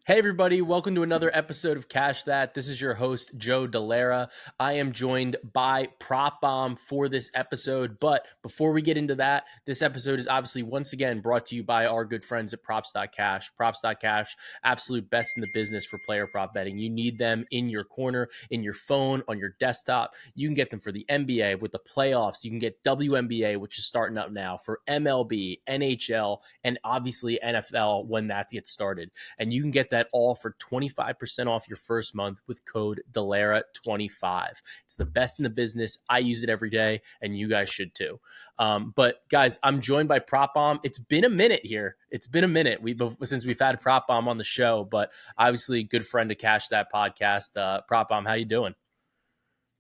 Hey everybody, welcome to another episode of Cash That. This is your host, Joe Delara. I am joined by Prop Bomb for this episode. But before we get into that, this episode is obviously once again brought to you by our good friends at Props.cash. Props.cash, absolute best in the business for player prop betting. You need them in your corner, in your phone, on your desktop. You can get them for the NBA with the playoffs. You can get WNBA, which is starting up now, for MLB, NHL, and obviously NFL when that gets started. And you can get that all for 25% off your first month with code DELARA25. It's the best in the business. I use it every day, and you guys should too. But guys, I'm joined by Prop Bomb. It's been a minute here. It's been a minute since we've had Prop Bomb on the show, but obviously good friend to Cash That podcast. Prop Bomb, how you doing?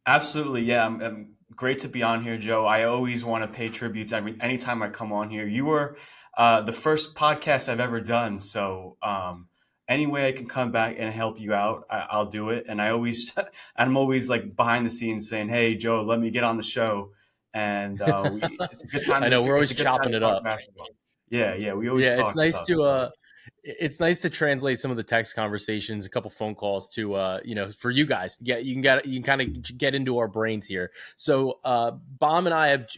Absolutely, yeah. I'm great to be on here, Joe. I always want to pay tribute to anytime I come on here. You were the first podcast I've ever done, so any way I can come back and help you out, I'll do it. And I'm always like behind the scenes saying, "Hey, Joe, let me get on the show." And it's a good time. I know we're always it's a good time chopping to it talk up. basketball. Yeah, we always Yeah, it's talk nice stuff. to it's nice to translate some of the text conversations, a couple phone calls to for you guys to get you can kind of get into our brains here. So Bomb and I have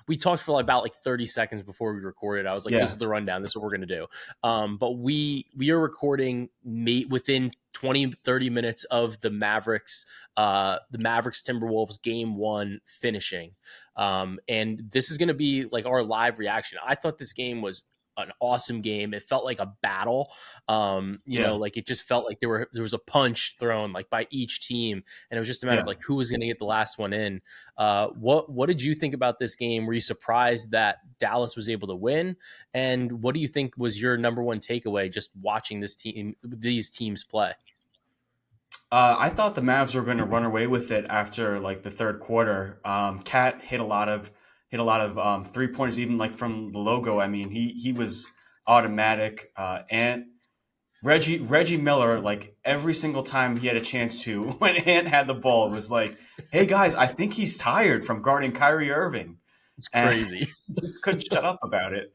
we talked for about like 30 seconds before we recorded. I was like, Yeah. this is the rundown, this is what we're gonna do. But we are recording within 20-30 minutes of the Mavericks Timberwolves game 1 finishing. And this is going to be like our live reaction. I thought this game was an awesome game. It felt like a battle. Like it just felt like there was a punch thrown like by each team, and it was just a matter of like who was going to get the last one in. What did you think about this game? Were you surprised that Dallas was able to win? And what do you think was your number one takeaway just watching these teams play? I thought the Mavs were going to run away with it after like the third quarter. Cat hit a lot of 3 pointers, even like from the logo. I mean, he was automatic. And Reggie Miller, like every single time he had a chance to, when Ant had the ball, it was like, "Hey guys, I think he's tired from guarding Kyrie Irving." It's And crazy. he just couldn't shut up about it.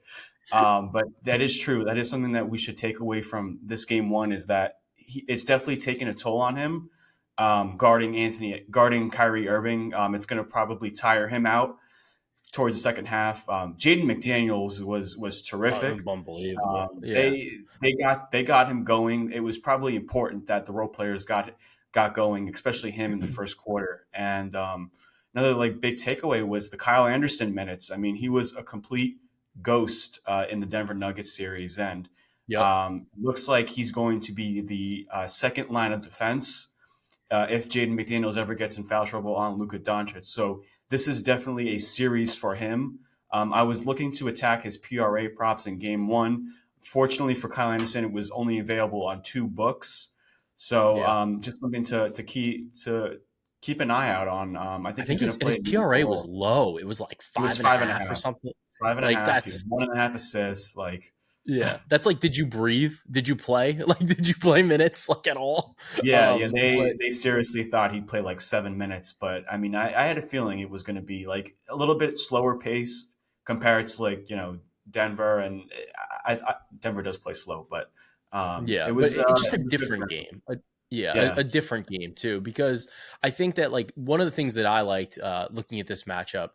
But that is true. That is something that we should take away from this game one, is that it's definitely taken a toll on him, guarding Kyrie Irving. It's going to probably tire him out towards the second half. Jaden McDaniels was terrific. Unbelievable. Yeah. They got him going. It was probably important that the role players got going, especially him in the first quarter. And another like big takeaway was the Kyle Anderson minutes. I mean, he was a complete ghost in the Denver Nuggets series, and looks like he's going to be the second line of defense if Jaden McDaniels ever gets in foul trouble on Luka Doncic. So this is definitely a series for him. I was looking to attack his PRA props in game one. Fortunately for Kyle Anderson, it was only available on 2 books. So just something to keep an eye out on. I think he's his PRA was low. It was like 5.5 or something. 5.5. Like that's 1.5 assists. Yeah, that's like, did you breathe? Did you play? Like, did you play minutes like at all? Yeah. They seriously thought he'd play like 7 minutes, but I mean, I had a feeling it was going to be like a little bit slower paced compared to like Denver, and Denver does play slow, but it was just a different game. A different game too, because I think that like one of the things that I liked looking at this matchup,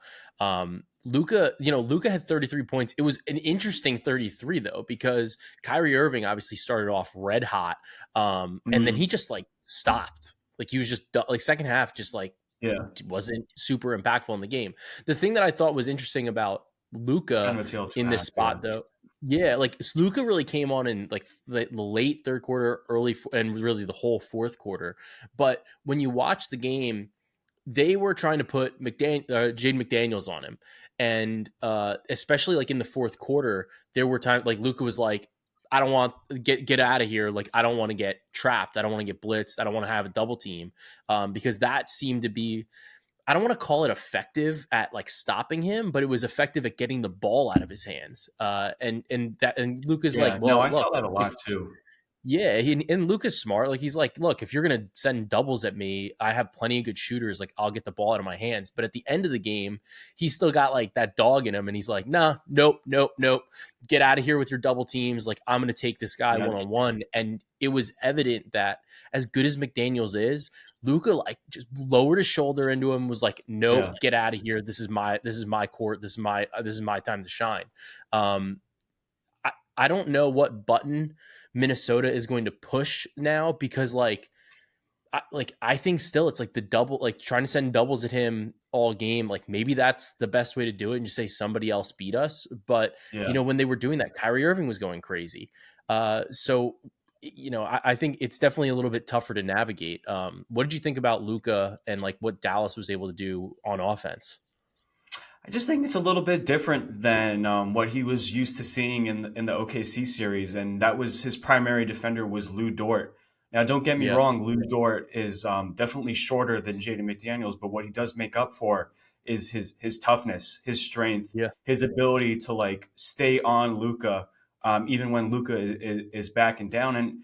Luka had 33 points. It was an interesting 33 though, because Kyrie Irving obviously started off red hot, and then he just like stopped. Like he was just like second half, just like wasn't super impactful in the game. The thing that I thought was interesting about Luka in this spot though. Yeah, like Luka really came on in like the late third quarter, and really the whole fourth quarter. But when you watch the game, they were trying to put Jaden McDaniels on him, and especially like in the fourth quarter, there were times like Luka was like, "I don't want get out of here. Like I don't want to get trapped. I don't want to get blitzed. I don't want to have a double team," because that seemed to be. I don't want to call it effective at like stopping him, but it was effective at getting the ball out of his hands. And Luka's like, well, no, I look, saw that a lot too. Yeah, and Luka's smart. Like he's like, look, if you're gonna send doubles at me, I have plenty of good shooters. Like I'll get the ball out of my hands. But at the end of the game, he's still got like that dog in him, and he's like, nah, nope, nope, nope. Get out of here with your double teams. Like I'm gonna take this guy Yeah, 1-on-1. And it was evident that as good as McDaniels is, Luka like just lowered his shoulder into him, was like, nope, yeah, get out of here. This is my court. This is my time to shine. Um, I don't know what button Minnesota is going to push now because I think still it's like the double, like trying to send doubles at him all game. Like maybe that's the best way to do it and just say somebody else beat us. But yeah. when they were doing that, Kyrie Irving was going crazy. So I think it's definitely a little bit tougher to navigate. What did you think about Luca and like what Dallas was able to do on offense? I just think it's a little bit different than what he was used to seeing in the OKC series, and that was his primary defender was Lou Dort. Now, don't get me Yeah, wrong, Lou Dort is definitely shorter than Jaden McDaniels, but what he does make up for is his toughness, his strength, yeah, his ability to like stay on Luca, even when Luca is backing down. And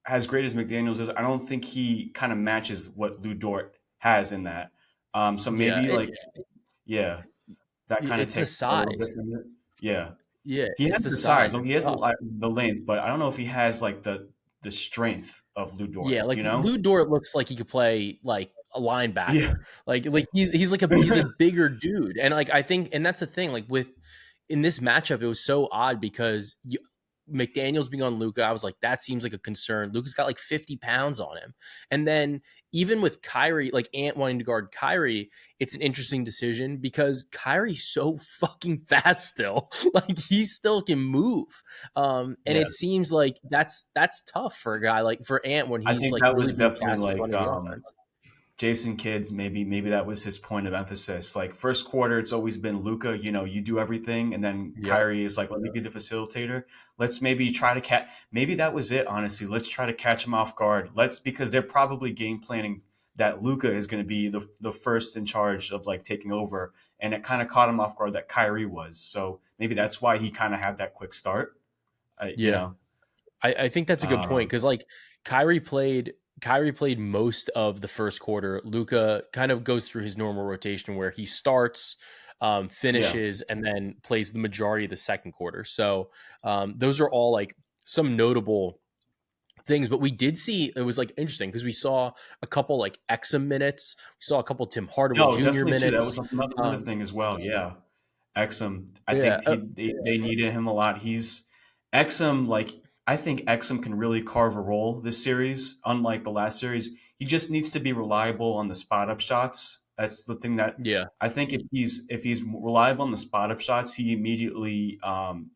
as great as McDaniels is, I don't think he kind of matches what Lou Dort has in that. So yeah. maybe like yeah, that kind of It's the takes a little bit size. from it. Yeah. Yeah, He has it's the the size. size. Oh, It's he has tough. the length, but I don't know if he has like the strength of Lou Yeah, Dort, like you know? Lou Dort looks like he could play like a Yeah. linebacker. Like he's a bigger dude. And like I think and that's the thing, like with in this matchup, it was so odd because McDaniels being on Luca, I was like, that seems like a concern. Luca's got like 50 pounds on him. And then even with Kyrie, like Ant wanting to guard Kyrie, it's an interesting decision because Kyrie's so fucking fast still. Like he still can move. And Yeah. it seems like that's tough for a guy like for Ant when I he's think like that really was being definitely tasked with like running the offense. Jason Kidd's maybe that was his point of emphasis. Like first quarter, it's always been Luca. You do everything, and then Yep. Kyrie is like, "Let me be the facilitator. Let's maybe try to catch." Maybe that was it. Honestly, let's try to catch him off guard. Because they're probably game planning that Luca is going to be the first in charge of like taking over, and it kind of caught him off guard that Kyrie was. So maybe that's why he kind of had that quick start. Uh, you Yeah. know, I think that's a good point um, because like Kyrie played Kyrie played most of the first quarter. Luca kind of goes through his normal rotation where he starts, yeah. finishes, and then plays the majority of the second quarter. So those are all like some notable things. But we did see it was like interesting because we saw a couple like Exum minutes. We saw a couple Tim Hardaway No, Jr. definitely too. That minutes. was another Um, thing as well. Yeah. Exum, I yeah, think they needed him a lot. He's Exum, like I think Exum can really carve a role this series. Unlike the last series, he just needs to be reliable on the spot up shots. That's the thing that yeah, I think if he's reliable on the spot up shots, he immediately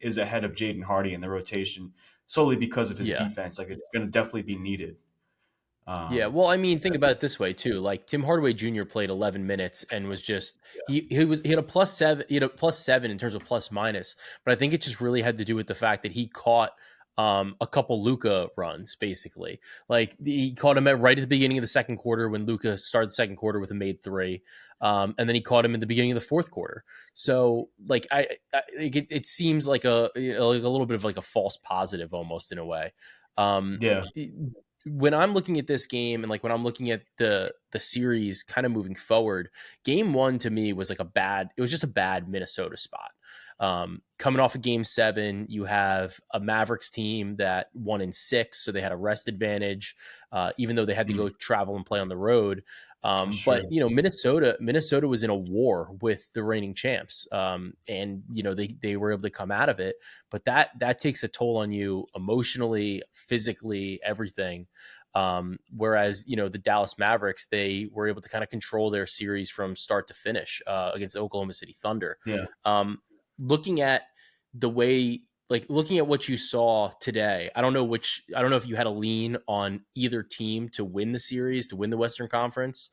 is ahead of Jaden Hardy in the rotation solely because of his yeah. defense. Like it's going to definitely be needed. Yeah, Um, well, I mean, think about it this way too. Like Tim Hardaway Jr. played 11 minutes and was just he had a +7, he had a +7 in terms of plus minus, but I think it just really had to do with the fact that he caught a couple Luca runs basically. Like he caught him right at the beginning of the second quarter when Luca started the second quarter with a made three, and then he caught him in the beginning of the fourth quarter. So like it seems like like a little bit of like a false positive almost in a way. Um, yeah, when I'm looking at this game and like when I'm looking at the series kind of moving forward, game one to me was like it was just a bad Minnesota spot. Coming off of game seven, you have a Mavericks team that won in six, so they had a rest advantage, even though they had to mm, go travel and play on the road. that's But true. Minnesota was in a war with the reigning champs, and they were able to come out of it. But that takes a toll on you emotionally, physically, everything. Whereas the Dallas Mavericks, they were able to kind of control their series from start to finish against the Oklahoma City Thunder. Yeah. Um, looking at the way looking at what you saw today, I don't know if you had a lean on either team to win the series, to win the Western Conference.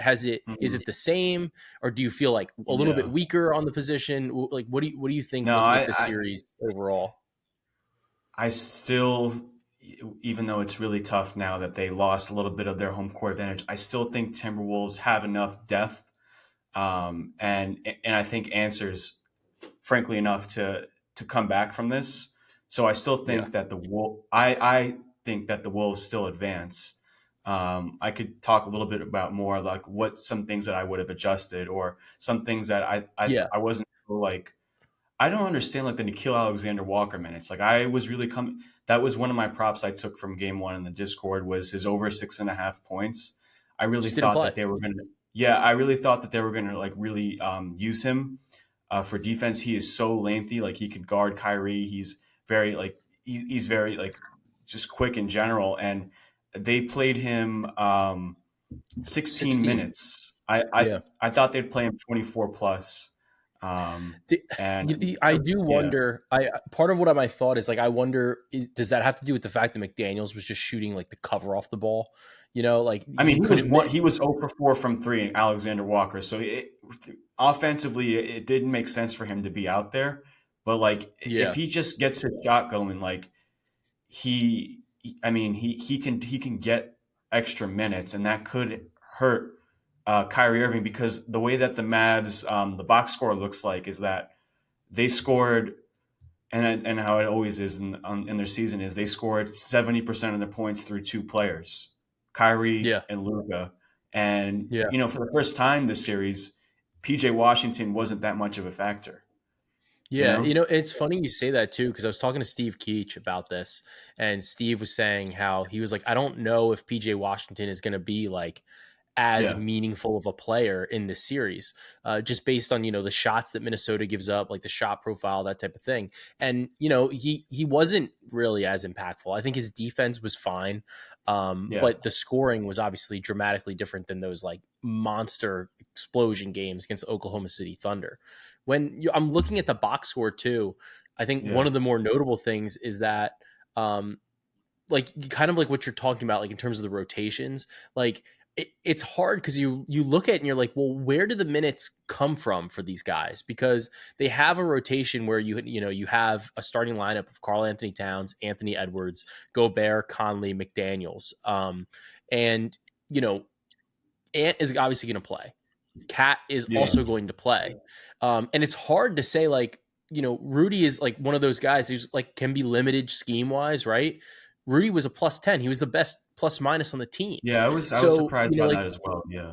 Is Mhm. it the same, or do you feel like a little bit Yeah. weaker on the position? Like what do you think No, looking at I, this I series overall? I still, even though it's really tough now that they lost a little bit of their home court advantage, I still think Timberwolves have enough depth, and I think answers, frankly enough, to come back from this. So I still Yeah. think that I think that the Wolves still advance. I could talk a little bit about more like what some things that I would have adjusted, or some things that Yeah. I wasn't like. I don't understand like the Nikhil Alexander Walker minutes. Like I was really coming. That was one of my props I took from game one in the Discord, was his over 6.5 points. I really Just didn't thought play. that they were gonna. Yeah, I really thought that they were gonna like really use him for defense. He is so lengthy. Like he could guard Kyrie. He's very like he's very like just quick in general. And they played him 16 16. minutes. Yeah. I thought they'd play him 24 plus. D- And I do yeah, wonder. I part of what my thought is like. I wonder, does that have to do with the fact that McDaniels was just shooting like the cover off the ball? Like I mean he couldn't miss. he was 0 for 4 from three, Alexander Walker. So offensively, it didn't make sense for him to be out there. But like, if Yeah. he just gets his shot going, like I mean, he can get extra minutes, and that could hurt Kyrie Irving, because the way that the Mavs the box score looks like is that they scored, and how it always is in their season, is they scored 70% of their points through two players, Kyrie Yeah. and Luka. And Yeah. for the first time this series, PJ Washington wasn't that much of a factor. You Yeah, know? it's funny you say that too, because I was talking to Steve Keach about this, and Steve was saying how he was like, I don't know if PJ Washington is going to be like as Yeah, meaningful of a player in this series, just based on the shots that Minnesota gives up, like the shot profile, that type of thing. And he wasn't really as impactful. I think his defense was fine, yeah, but the scoring was obviously dramatically different than those like monster explosion games against Oklahoma City Thunder. I'm looking at the box score too, I think one yeah, of the more notable things is that. Like kind of like what you're talking about, like in terms of the rotations, like it's hard because you look at it and you're like, well, where do the minutes come from for these guys? Because they have a rotation where you have a starting lineup of Karl Anthony Towns, Anthony Edwards, Gobert, Conley, McDaniels, and you know Ant is obviously going to play. Cat is yeah, also going to play. And it's hard to say, like, Rudy is like one of those guys who's like can be limited scheme wise, right? Rudy was a plus 10. He was the best plus minus on the team. yeah. I was So, surprised by like, that as well. Yeah,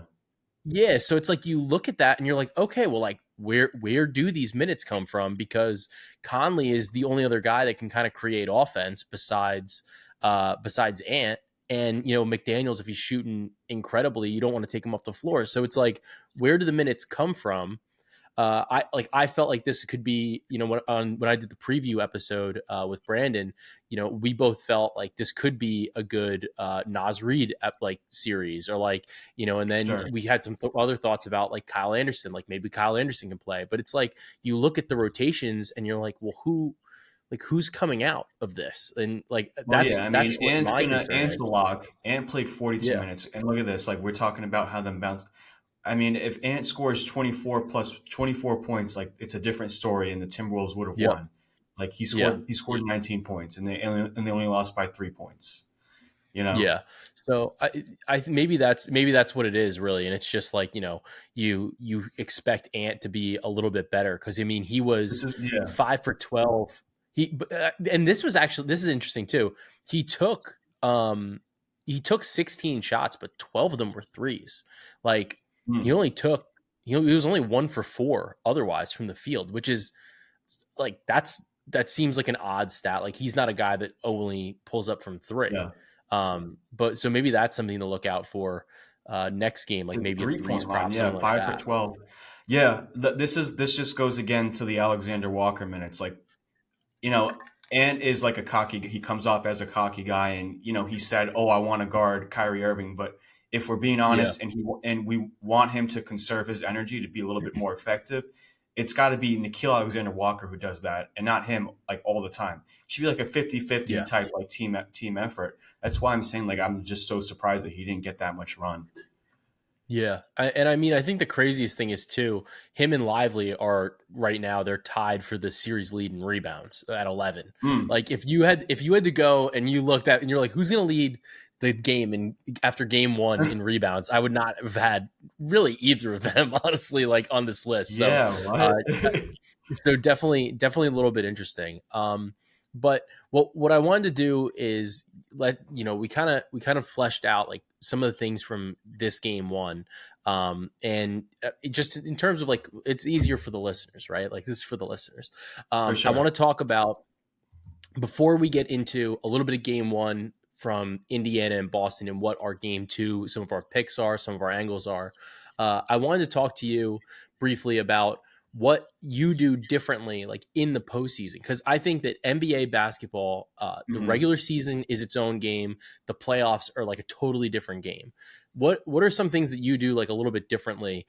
yeah, so it's like you look at that and you're like, okay, well, like where do these minutes come from? Because Conley is the only other guy that can kind of create offense besides Ant. And McDaniels, if he's shooting incredibly, you don't want to take him off the floor. So it's like, where do the minutes come from? I felt like this could be, when I did the preview episode with Brandon, we both felt like this could be a good Nas Reed like series, or like, and then sure. we had some other thoughts about like Kyle Anderson, like maybe Kyle Anderson can play. But it's like you look at the rotations and you're like, well, who's coming out of this? And like Well, yeah. I mean, that's what my concern Ant's the is. lock. Ant played 42 Yeah, minutes, and look at this. Like we're talking about how them bounce. I mean, if Ant scores 24 plus 24 points, like it's a different story, and the Timberwolves would have yeah, won. Like yeah. he scored 19 points, and they only lost by 3 points. You know, Yeah. So maybe that's what it is really, and it's just like you expect Ant to be a little bit better because I mean he this was is yeah, 5 for 12. And this is interesting too. He took um he took 16 shots, but 12 of them were threes. Like he Hmm. only took he was only 1 for 4 otherwise from the field, which is like that seems like an odd stat. Like he's not a guy that only pulls up from three. Yeah. But so maybe that's something to look out for next game, like The maybe a threes 3-point line, prop, yeah, something like 5 for that. 12. Yeah, this just goes again to the Alexander Walker minutes. Like, Ant is like a cocky. He comes off as a cocky guy, and he said, "Oh, I want to guard Kyrie Irving." But if we're being Yeah, honest, and we want him to conserve his energy to be a little bit more effective, it's got to be Nikhil Alexander Walker who does that, and not him like all the time. It should be like a 50-50 yeah. type like team effort. That's why I'm saying like I'm just so surprised that he didn't get that much run. Yeah, and I mean, I think the craziest thing is too, him and Lively are right now they're tied for the series lead in rebounds at 11. Mm, Like if you had to go and you looked at and you're like, who's going to lead the game in after game one in rebounds? I would not have had really either of them honestly, like on this list. So, yeah, uh, what? so definitely a little bit interesting. But what I wanted to do is we kind of fleshed out like some of the things from this game one, and just in terms of like it's easier for the listeners, right? Like this is for the listeners. For I want sure. to talk about before we get into a little bit of game one from Indiana and Boston and what our game two, some of our picks are, some of our angles are, I wanted to talk to you briefly about what you do differently, like in the postseason, because I think that NBA basketball, the Hmm. regular season is its own game. The playoffs are like a totally different game. What are some things that you do like a little bit differently?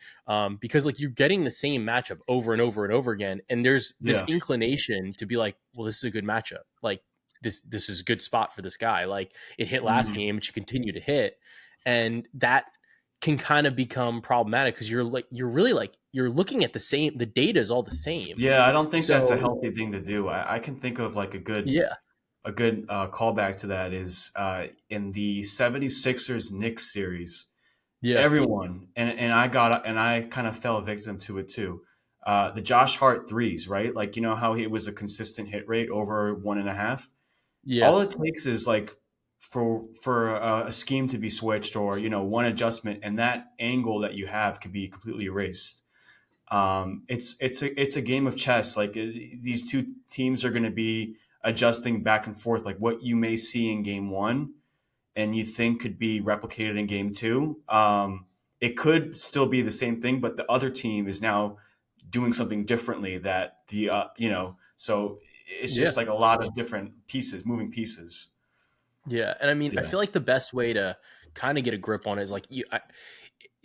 Because like you're getting the same matchup over and over and over again, and there's this Yeah. inclination to be like, well, this is a good matchup. Like this is a good spot for this guy. Like it hit last Hmm. game, it should continue to hit, and that can kind of become problematic because you're really like you're looking at the data is all the same. Yeah, I don't think that's a So healthy thing to do. I can think of like yeah, a good callback to that is in the 76ers Knicks series. yeah, Everyone and I kind of fell victim to it too. The Josh Hart threes, right? Like you know how it was a consistent hit rate over 1.5. yeah, All it takes is like for a scheme to be switched or one adjustment, and that angle that you have can be completely erased. It's a game of chess. Like these two teams are going to be adjusting back and forth. Like what you may see in game one and you think could be replicated in game two. It could still be the same thing, but the other team is now doing something differently that so it's yeah, just like a lot of different pieces, moving pieces. yeah. And I mean, I Yeah. feel like the best way to kind of get a grip on it is like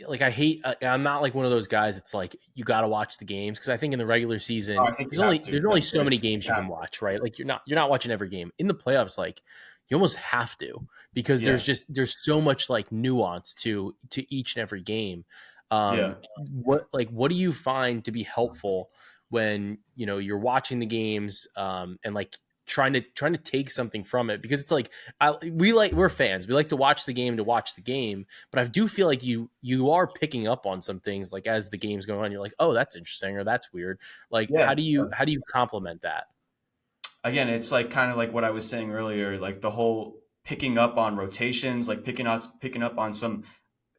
like I hate I'm not like one of those guys it's like you got to watch the games because I think in the regular Oh, season I think there's you have only to. there's only so There's many you games you have can to. watch, right? Like you're not watching every game. In the playoffs like you almost have to because Yeah. there's so much like nuance to each and every game. Yeah. What do you find to be helpful when you're watching the games and like trying to take something from it because it's like we're fans. We like to watch the game to watch the game, but I do feel like you are picking up on some things like as the game's going on. You're like, oh, that's interesting or that's weird. Like, Yeah. how do you complement that? Again, it's like kind of like what I was saying earlier, like the whole picking up on rotations, like picking up on some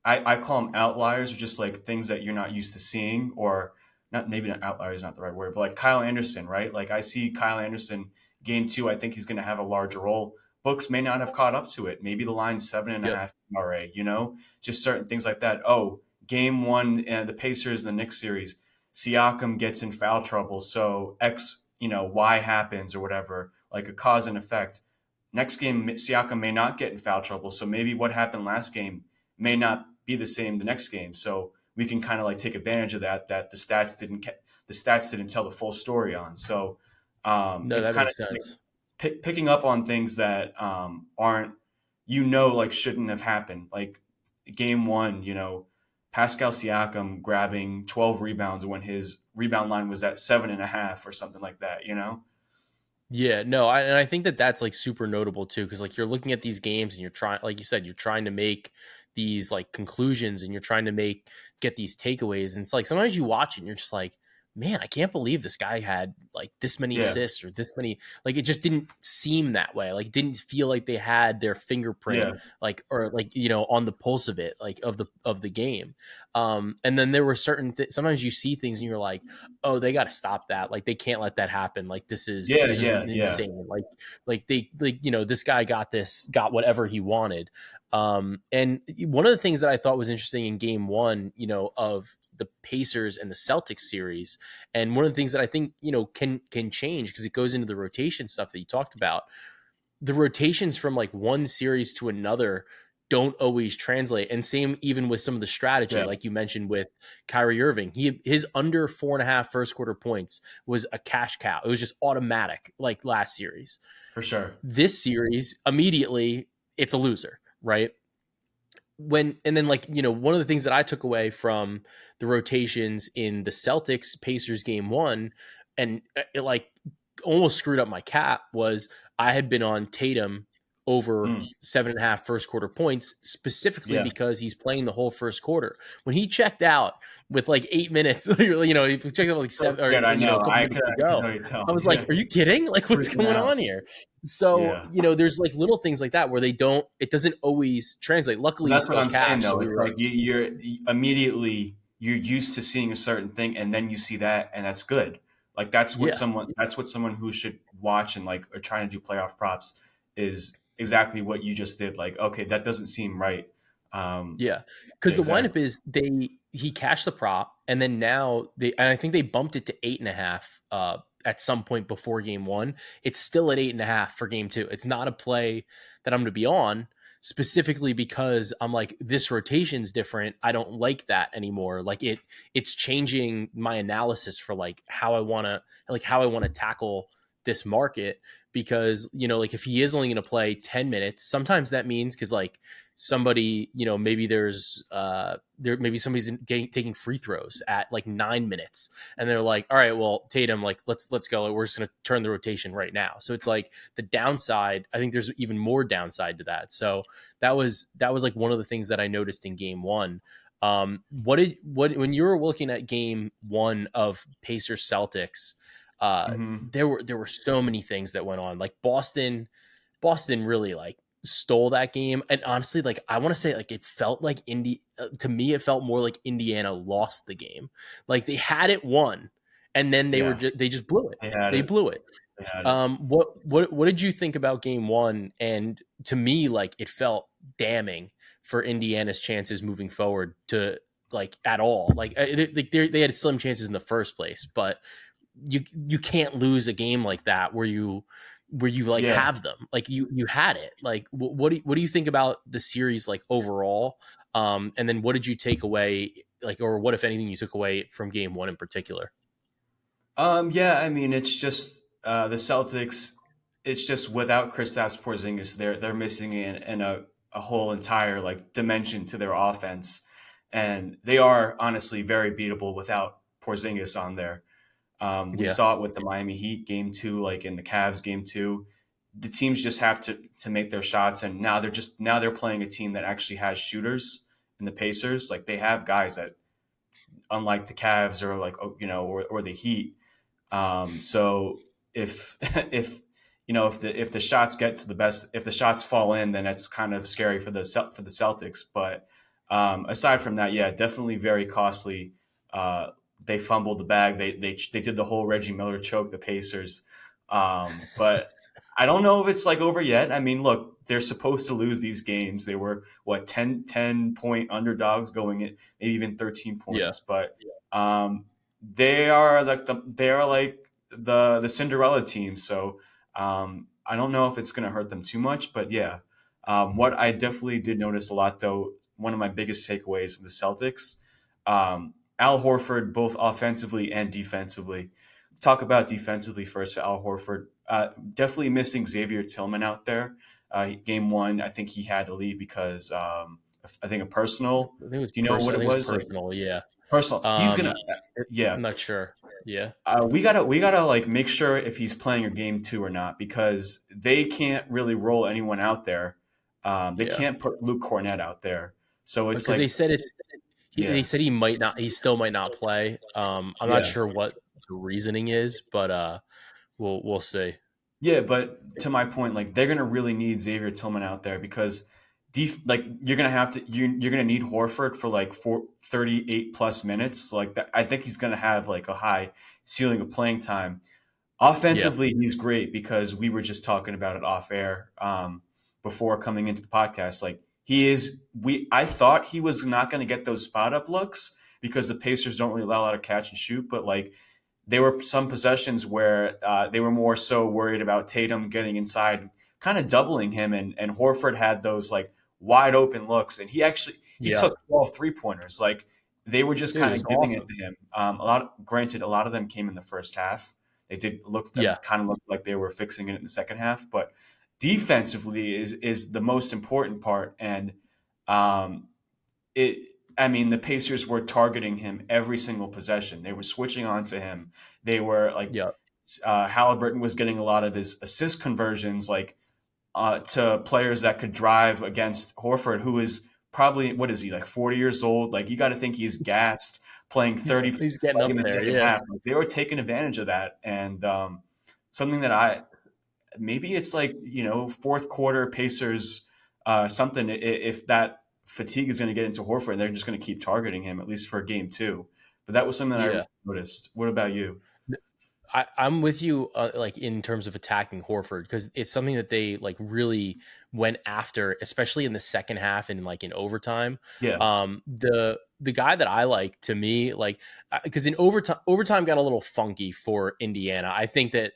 I call them outliers, or just like things that you're not used to seeing, or not. Maybe not outliers, is not the right word, but like Kyle Anderson, right? Like I see Kyle Anderson game two. I think he's going to have a larger role. Books may not have caught up to it. Maybe the line's seven and a Yep. half RA. Just certain things like that. Oh, game one, and the Pacers, the Knicks series, Siakam gets in foul trouble, so X, Y happens or whatever, like a cause and effect. Next game, Siakam may not get in foul trouble, so maybe what happened last game may not be the same the next game. So we can kind of like take advantage of that the stats didn't tell the full story on. So No, it's that kind makes of like sense. picking up on things that aren't like shouldn't have happened. Like game one, Pascal Siakam grabbing 12 rebounds when his rebound line was at 7.5 or something like that. Yeah, no, and I think that that's like super notable too, because like you're looking at these games and you're trying, like you said, you're trying to make these like conclusions and you're trying to get these takeaways, and it's like sometimes you watch it and you're just like, man, I can't believe this guy had like this many Yeah, assists or this many, like it just didn't seem that way, like it didn't feel like they had their fingerprint yeah, like or like on the pulse of it, like of the game, and then there were sometimes you see things and you're like, oh, they got to stop that. Like they can't let that happen. Like yeah, this is yeah, yeah, insane. Like they like this guy got whatever he wanted. And one of the things that I thought was interesting in game one, of the Pacers and the Celtics series, and one of the things that I think can change because it goes into the rotation stuff that you talked about, the rotations from like one series to another don't always translate. And same even with some of the strategy, yeah, like you mentioned with Kyrie Irving. His under 4.5 first quarter points was a cash cow. It was just automatic, like last series. for sure. This series, immediately, it's a loser, right? And then like one of the things that I took away from the rotations in the Celtics Pacers game one, and it like almost screwed up my cap, was I had been on Tatum over Mm. 7.5 first quarter points, specifically Yeah. because he's playing the whole first quarter. When he checked out with like 8 minutes, he checked out like So seven, or scared, I a know. couple minutes I could ago. already tell. I was Yeah. like, "Are you kidding? Like, what's Freaking going out. on here?" So, Yeah. there's like little things like that where it doesn't always translate. Well, Luckily, he's that's what still I'm saying, cash, so though. we It's were like immediately you're used to seeing a certain thing, and then you see that, and that's good. Like yeah. that's what someone who should watch and like are trying to do playoff props is exactly what you just did. Like, okay, that doesn't seem right. Um, Yeah, yeah, because the windup exactly. is he cashed the prop, and then now and I think they bumped it to 8.5 at some point before game one. It's still at 8.5 for game two. It's not a play that I'm going to be on specifically because I'm like, this rotation's different. I don't like that anymore. Like it's changing my analysis for like how I want to tackle this market, because like if he is only going to play 10 minutes, sometimes that means because like somebody, maybe maybe somebody's taking free throws at like 9 minutes, and they're like, all right, well, Tatum, like let's go. Like, we're just gonna turn the rotation right now. So it's like the downside. I think there's even more downside to that. So that was like one of the things that I noticed in game one. When you were looking at game one of Pacers Celtics, Hmm. there were so many things that went on. Like Boston really like stole that game, and honestly, like I want to say, like it felt like to me, it felt more like Indiana lost the game. Like they had it won, and then Yeah, they just blew it. they had They it. blew it. They had it. What did you think about game one? And to me, like it felt damning for Indiana's chances moving forward to like at all. Like they had slim chances in the first place, but you can't lose a game like that where you like Yeah. have them, like you had it. Like what do you think about the series like overall, and then what did you take away, like, or what if anything you took away from game one in particular? Yeah, I mean, it's just the Celtics. It's just without Kristaps Porzingis, they're missing in a whole entire like dimension to their offense, and they are honestly very beatable without Porzingis on there. We Yeah, saw it with the Miami Heat game two, like in the Cavs game two. The teams just have to make their shots, and now they're playing a team that actually has shooters in the Pacers. Like they have guys that, unlike the Cavs or like or the Heat, so if if the shots get to the best, if the shots fall in, then that's kind of scary for the Celtics. But aside from that, yeah, definitely very costly. They fumbled the bag. They did the whole Reggie Miller choke the Pacers. But I don't know if it's like over yet. I mean, look, they're supposed to lose these games. They were what 10 point underdogs going in, maybe even 13 yeah, points, but um, they are like the Cinderella team. So I don't know if it's going to hurt them too much, but yeah. What I definitely did notice a lot, though, one of my biggest takeaways of the Celtics, Al Horford, both offensively and defensively. Talk about defensively first for Al Horford. Definitely missing Xavier Tillman out there. Game one, I think he had to leave because I think a personal. I think it was Do you know what it was? Like personal. Yeah. personal. He's um gonna. Yeah, I'm not sure. Yeah, we gotta like make sure if he's playing a game two or not, because they can't really roll anyone out there. They yeah, can't put Luke Cornett out there, so it's because they like said they yeah, said he still might not play. I'm not yeah, sure what the reasoning is, but we'll see. yeah. But to my point, like they're gonna really need Xavier Tillman out there because like you're gonna need Horford for like 38 plus minutes. Like that, I think he's gonna have like a high ceiling of playing time. Yeah, Offensively, he's great because we were just talking about it off air before coming into the podcast. Like he is, I thought he was not going to get those spot up looks because the Pacers don't really allow a lot of catch and shoot. But like there were some possessions where they were more so worried about Tatum getting inside, kind of doubling him, and Horford had those like wide open looks, and he yeah, took 12 3-pointers. Like they were just dude, it kind was of giving it awesome. to him. Granted, a lot of them came in the first half. They did look Yeah, kind of looked like they were fixing it in the second half, but defensively is the most important part. And um, it, I mean, the Pacers were targeting him every single possession. They were switching on to him. They were like yeah, Halliburton was getting a lot of his assist conversions. Like to players that could drive against Horford, who is probably, what is he, like 40 years old? Like, you got to think he's gassed playing 30 He's getting like in up the there. second Yeah. half. Like, they were taking advantage of that. And something that I maybe it's like, fourth quarter Pacers, something, if that fatigue is going to get into Horford and they're just going to keep targeting him, at least for game two. But that was something that I Yeah. noticed. What about you? I'm with you, like in terms of attacking Horford, because it's something that they like really went after, especially in the second half and like in overtime. Yeah. The guy that I like, to me, like, because in overtime got a little funky for Indiana. I think that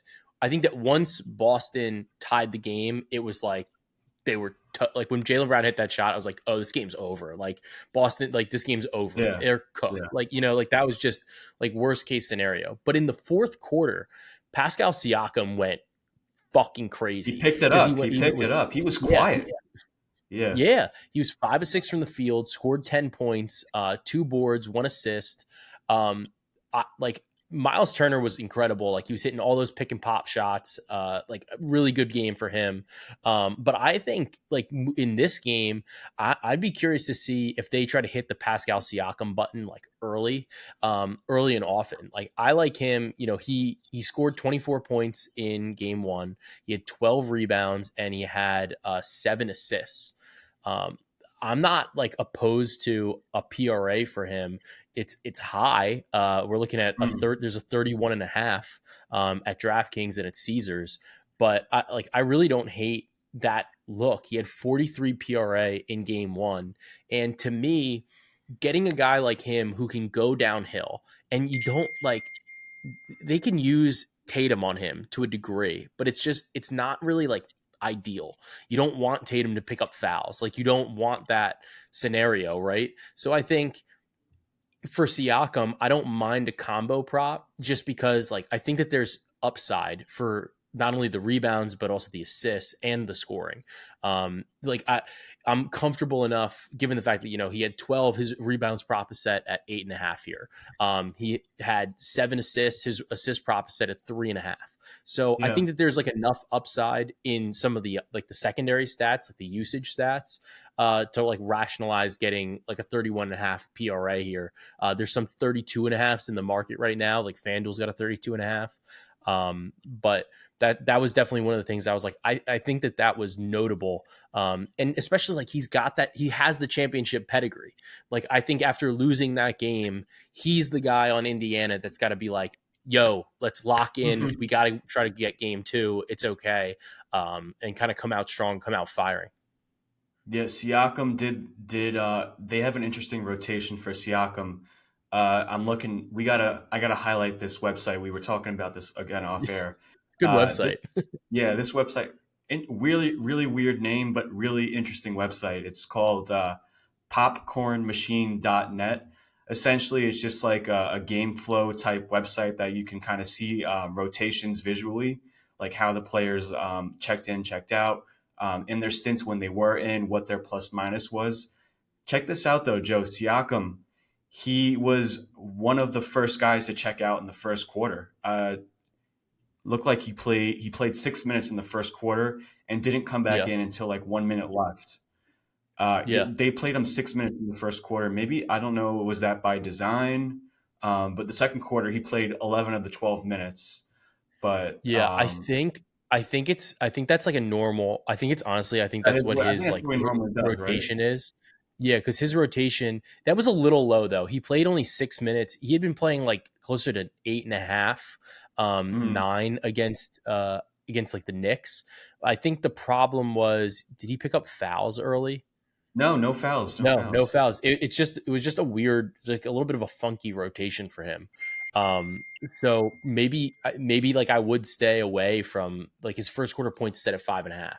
once Boston tied the game, it was like they were like when Jaylen Brown hit that shot, I was like, oh, this game's over. Like Boston, like this game's over. Yeah. They're cooked. Yeah. Like, like that was just like worst case scenario. But in the fourth quarter, Pascal Siakam went fucking He crazy picked it because up. He he picked it was, up. He was yeah, quiet. Yeah. yeah, he was 5 of 6 from the field, scored 10 points, 2 boards, 1 assist. Like Miles Turner was incredible. Like he was hitting all those pick and pop shots. Like a really good game for him. But I think like in this game, I'd be curious to see if they try to hit the Pascal Siakam button like early and often. Like I like him. He scored 24 points in game one. He had 12 rebounds and he had 7 assists. Um, I'm not like opposed to a PRA for him. It's high. We're looking at a Mm. third. There's a 31.5 at DraftKings and at Caesars. But I really don't hate that look. He had 43 PRA in game one, and to me, getting a guy like him who can go downhill and you don't like they can use Tatum on him to a degree, but it's not really like ideal. You don't want Tatum to pick up fouls. Like you don't want that scenario, right? So I think for Siakam, I don't mind a combo prop just because like I think that there's upside for not only the rebounds but also the assists and the scoring. I'm comfortable enough given the fact that he had 12. His rebounds prop is set at 8.5 here. He had 7 assists. His assist prop is set at 3.5. So I Yeah. think that there's like enough upside in some of the like the secondary stats, like the usage stats, to like rationalize getting like a 31.5 PRA here. There's some 32.5s in the market right now. Like FanDuel's got a 32.5. But that was definitely one of the things I was like, I think that was notable. And especially like he has the championship pedigree. Like I think after losing that game, he's the guy on Indiana that's got to be like, yo, let's lock in. We got to try to get game two. It's okay. And kind of come out strong, come out firing. Yeah, Siakam did they have an interesting rotation for Siakam. I'm looking I gotta highlight this website. We were talking about this again off air. It's a good This website. Yeah, this website, really really weird name, but really interesting website. It's called popcornmachine.net. Essentially, it's just like a game flow type website that you can kind of see rotations visually, like how the players checked in, checked out, in their stints when they were in, what their plus minus was. Check this out though, Joe. Siakam, he was one of the first guys to check out in the first quarter. Looked like he played 6 minutes in the first quarter and didn't come back Yeah. in until like 1 minute left. Yeah. They played him 6 minutes in the first quarter. Maybe, I don't know, was that by design? But the second quarter he played 11 of the 12 minutes. But Yeah, I think that's like a normal. I think that is that's what what I think his that's like what he normally does, right? rotation is. Yeah, because his rotation that was a little low though. He played only 6 minutes. He had been playing like closer to 8.5, Mm. 9 against like the Knicks. I think the problem was, did he pick up fouls early? No, no fouls, no No fouls. fouls. It was just a weird, like a little bit of a funky rotation for him. So maybe like I would stay away from like his first quarter points set at 5.5.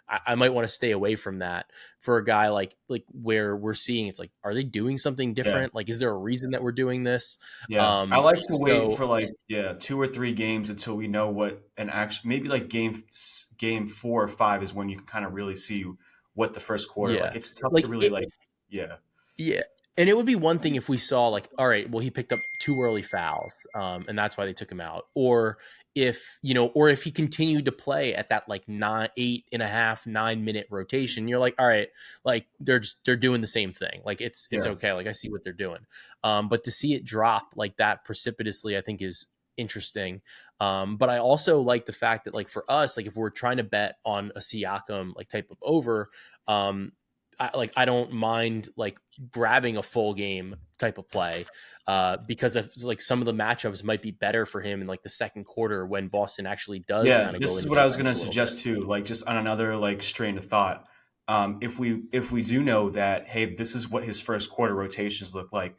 I might want to stay away from that for a guy like where we're seeing it's like, are they doing something Yeah. different? Like, is there a reason that we're doing this? Yeah, I like to wait So for like, yeah, 2 or 3 games until we know what an action. Maybe like game 4 or 5 is when you can kind of really see what the first quarter. Like, yeah, it's tough to like really it, like. Yeah, yeah. And it would be one thing if we saw like, all right, well, he picked up 2 early fouls, and that's why they took him out. Or if, or if he continued to play at that like 8.5, 9 minute rotation, you're like, all right, like they're doing the same thing. Like it's Yeah. okay. Like I see what they're doing. But to see it drop like that precipitously, I think is interesting. But I also like the fact that like for us, like if we're trying to bet on a Siakam like type of over, I don't mind like grabbing a full game type of play, because of like some of the matchups might be better for him in like the second quarter when Boston actually does Yeah, kind of go this is into what their I was going bench to a little bit. suggest too. Like just on another like strain of thought, if we do know that hey, this is what his first quarter rotations look like,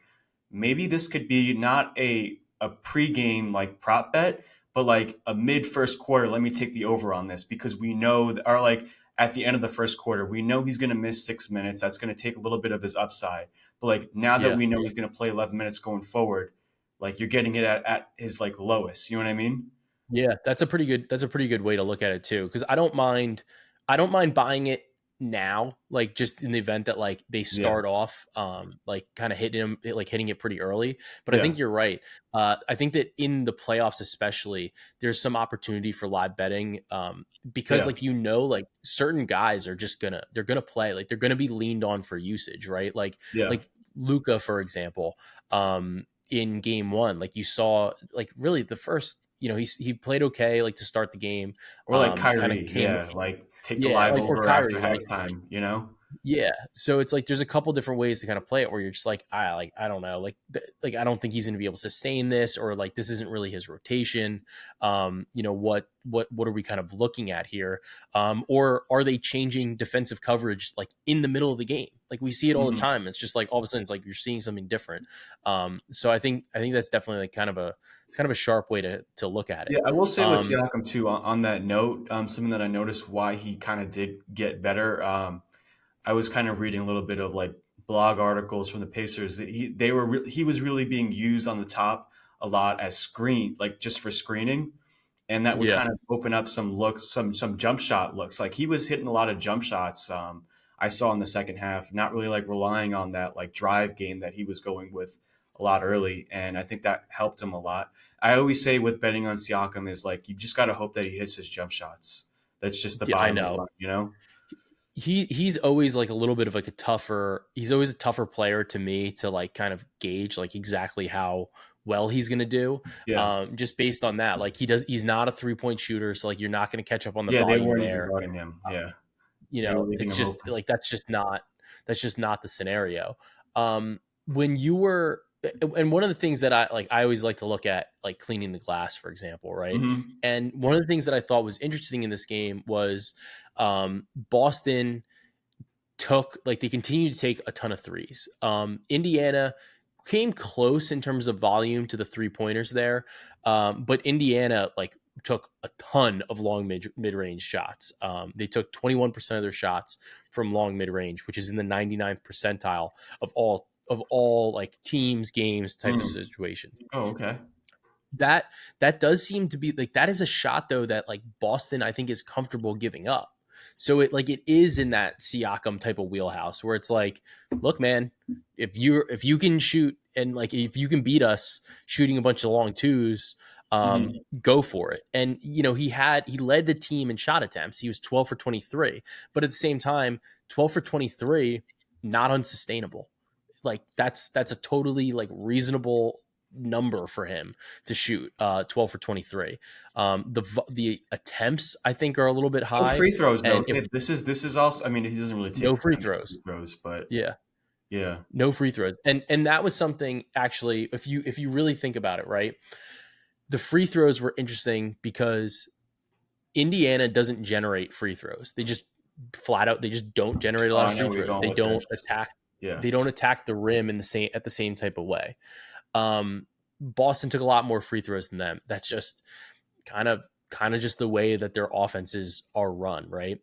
maybe this could be not a pregame like prop bet, but like a mid first quarter. Let me take the over on this because we know that, or like at the end of the first quarter, we know he's going to miss 6 minutes. That's going to take a little bit of his upside. But like now that Yeah. we know he's going to play 11 minutes going forward, like you're getting it at his like lowest. You know what I mean? Yeah, that's a pretty good way to look at it too. Because I don't mind buying it now, like just in the event that like they Yeah. start off like kind of hitting it pretty early. But I Yeah. think you're right. I think that in the playoffs especially, there's some opportunity for live betting, because Yeah. like like certain guys are just they're gonna play, like they're gonna be leaned on for usage, right? Yeah. Like Luca, for example. In game one, like you saw, like really the first, he played okay, like to start the game, Or like kind of Kyrie, came, yeah, like take the yeah, live like or over after Kyrie, like halftime, you know? yeah. So it's like there's a couple different ways to kind of play it where you're just like, I don't know, like I don't think he's going to be able to sustain this, or like this isn't really his rotation. What are we kind of looking at here? Or are they changing defensive coverage like in the middle of the game? Like we see it all the Mhm. time. It's just like all of a sudden it's like you're seeing something different. So I think that's definitely like it's kind of a sharp way to look at Yeah, it. I will say with Um, Siakam too, on that note, something that I noticed why he kind of did get better. I was kind of reading a little bit of like blog articles from the Pacers that he was really being used on the top a lot as screen, like just for screening, and that would yeah. kind of open up some looks, some jump shot looks. Like he was hitting a lot of jump shots. I saw in the second half, not really like relying on that like drive game that he was going with a lot early, and I think that helped him a lot. I always say with betting on Siakam is like you just got to hope that he hits his jump shots. That's just the Yeah, I bottom know. line, you know? He's always like a little bit of like he's always a tougher player to me to like kind of gauge like exactly how well he's going to do, Yeah. just based on that. Like he's not a 3-point shooter, so like you're not going to catch up on the Yeah, they volume weren't even there. guarding him. Yeah. They were leaving It's him just open. like that's just not the scenario. When you were and one of the things that I always like to look at, like cleaning the glass, for example, right? Mhm. And one of the things that I thought was interesting in this game was, Boston they continued to take a ton of threes. Indiana came close in terms of volume to the 3 pointers there, but Indiana like took a ton of long mid range shots. They took 21% of their shots from long mid range, which is in the 99th percentile of all like teams, games, type of Mm. situations. Oh, okay. that that does seem to be like, that is a shot though that like Boston I think is comfortable giving up. So it is in that Siakam type of wheelhouse where it's like, look, man, if you can shoot, and like if you can beat us shooting a bunch of long twos, Mhm. go for it. And he led the team in shot attempts. He was 12 for 23, but at the same time, 12 for 23, not unsustainable. Like that's a totally like reasonable number for him to shoot, 12 for 23. The attempts I think are a little bit No high, free throws though. and if This is also. I mean, he doesn't really take no free that many free throws. throws, but Yeah, yeah. no free throws. And that was something actually, if you really think about it, right? The free throws were interesting because Indiana doesn't generate free throws. They just flat out, they just don't generate a Oh, lot of I know free where you're throws. going They with don't this. attack Yeah. they don't attack the rim at the same type of way. Boston took a lot more free throws than them. That's just kind of just the way that their offenses are run, right?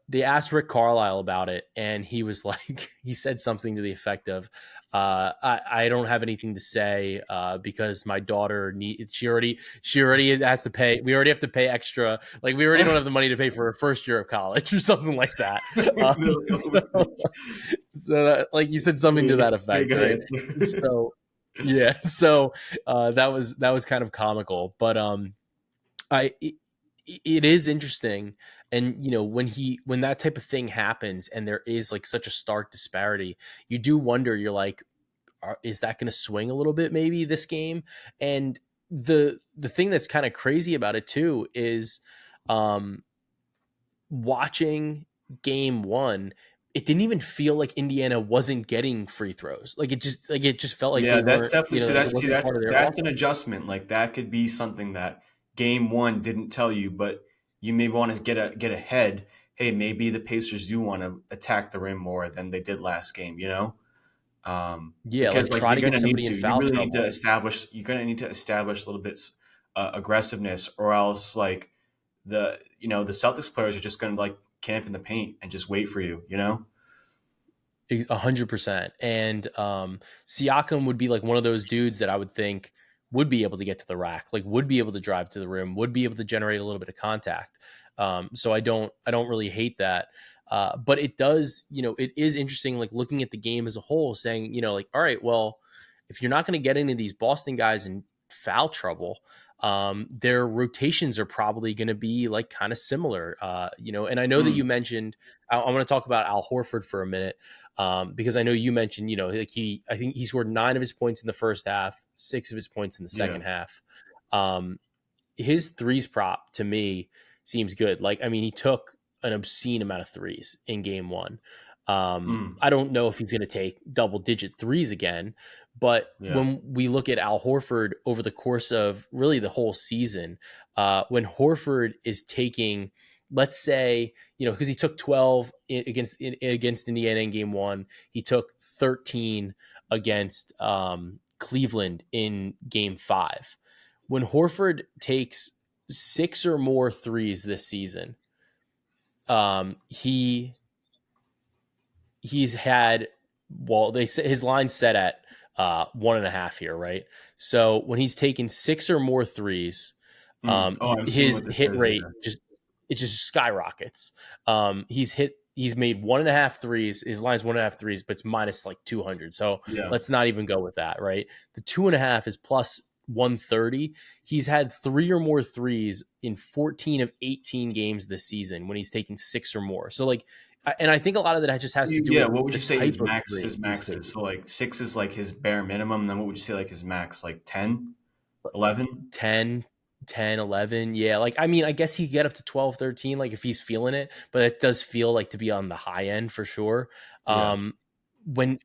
they asked Rick Carlisle about it, and he was like, he said something to the effect of, I don't have anything to say because my daughter she already has to pay. We already have to pay extra. Like we already don't have the money to pay for her first year of college or something like that. Like you said something to that Pretty effect, good right? answer. So yeah, so that was kind of comical, but I it is interesting, and when that type of thing happens and there is like such a stark disparity, you do wonder. You're like, is that going to swing a little bit maybe this game? And the thing that's kind of crazy about it too is um watching game one, it didn't even feel like Indiana wasn't getting free throws. Like it just felt like they Yeah, that's weren't, definitely so. like it wasn't part of their That's an offense. adjustment. Like that could be something that game one didn't tell you, but you may want to get ahead. Hey, maybe the Pacers do want to attack the rim more than they did last game. Yeah, Because like like try you're to get gonna need somebody in to. You foul really need to trouble. establish. You're gonna need to establish a little bit aggressiveness, or else like the Celtics players are just gonna like camp in the paint and just wait for you. 100%. And Siakam would be like one of those dudes that I would think would be able to get to the rack, like would be able to drive to the rim, would be able to generate a little bit of contact. So I don't really hate that. But it does, it is interesting, like looking at the game as a whole, saying, like, all right, well, if you're not going to get into these Boston guys in foul trouble, their rotations are probably going to be like kind of similar. And I know that you Mm, mentioned, I want to talk about Al Horford for a minute, because I know you mentioned, like I think he scored 9 of his points in the first half, 6 of his points in the yeah. second half. Um, his threes prop to me seems good. Like, I mean, he took an obscene amount of threes in game one. Mm, I don't know if he's going to take double digit threes again, but yeah. when we look at Al Horford over the course of really the whole season, when Horford is taking, let's say, because he took 12 against Indiana in game one, he took 13 against Cleveland in game five. When Horford takes 6 or more threes this season, he's had, well, they say his line set at 1.5 here, right? So when he's taken 6 or more threes, Mm. Oh, I'm seeing his what this hit is. rate just skyrockets. He's made 1.5 threes. His line's 1.5 threes, but it's minus like 200. So Yeah. let's not even go with that, right? The 2.5 is plus 130. He's had 3 or more threes in 14 of 18 games this season when he's taken 6 or more. So like, and I think a lot of that just has to do Yeah. with What would the you say type his of max? three His he's max is taking. so like six is like his bare minimum. And then what would you say like his max? Like 10, 11? 10, 10, 11. Yeah. Like, I mean, I guess he could get up to 12, 13, like if he's feeling it, but it does feel like to be on the high end for sure. Yeah. Well,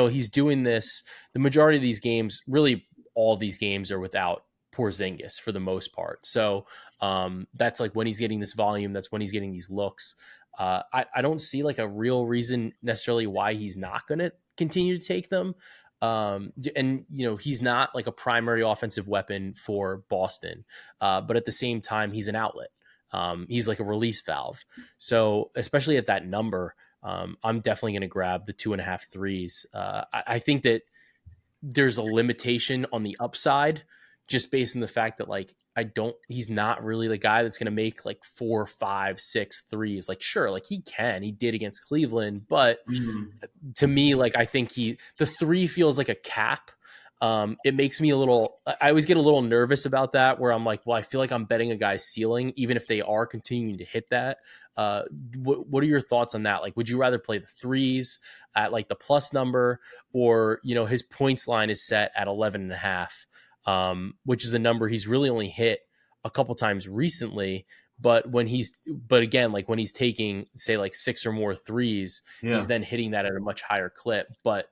he's doing this, the majority of these games, really all these games are without Porzingis for the most part. So that's like when he's getting this volume, that's when he's getting these looks. I don't see like a real reason necessarily why he's not going to continue to take them. And he's not like a primary offensive weapon for Boston, but at the same time, he's an outlet. He's like a release valve. So especially at that number, I'm definitely going to grab the 2.5 threes. I think that there's a limitation on the upside just based on the fact that like he's not really the guy that's going to make like 4, 5, 6 threes. Like sure, like he did against Cleveland, but Mm. to me, like I think the 3 feels like a cap. It makes me a little, I always get a little nervous about that where I'm like, well, I feel like I'm betting a guy's ceiling, even if they are continuing to hit that. Uh, what are your thoughts on that? Like, would you rather play the threes at like the plus number, or, his points line is set at 11.5, which is a number he's really only hit a couple times recently. But again, like when he's taking, say, like 6 or more threes, he's Yeah. then hitting that at a much higher clip. But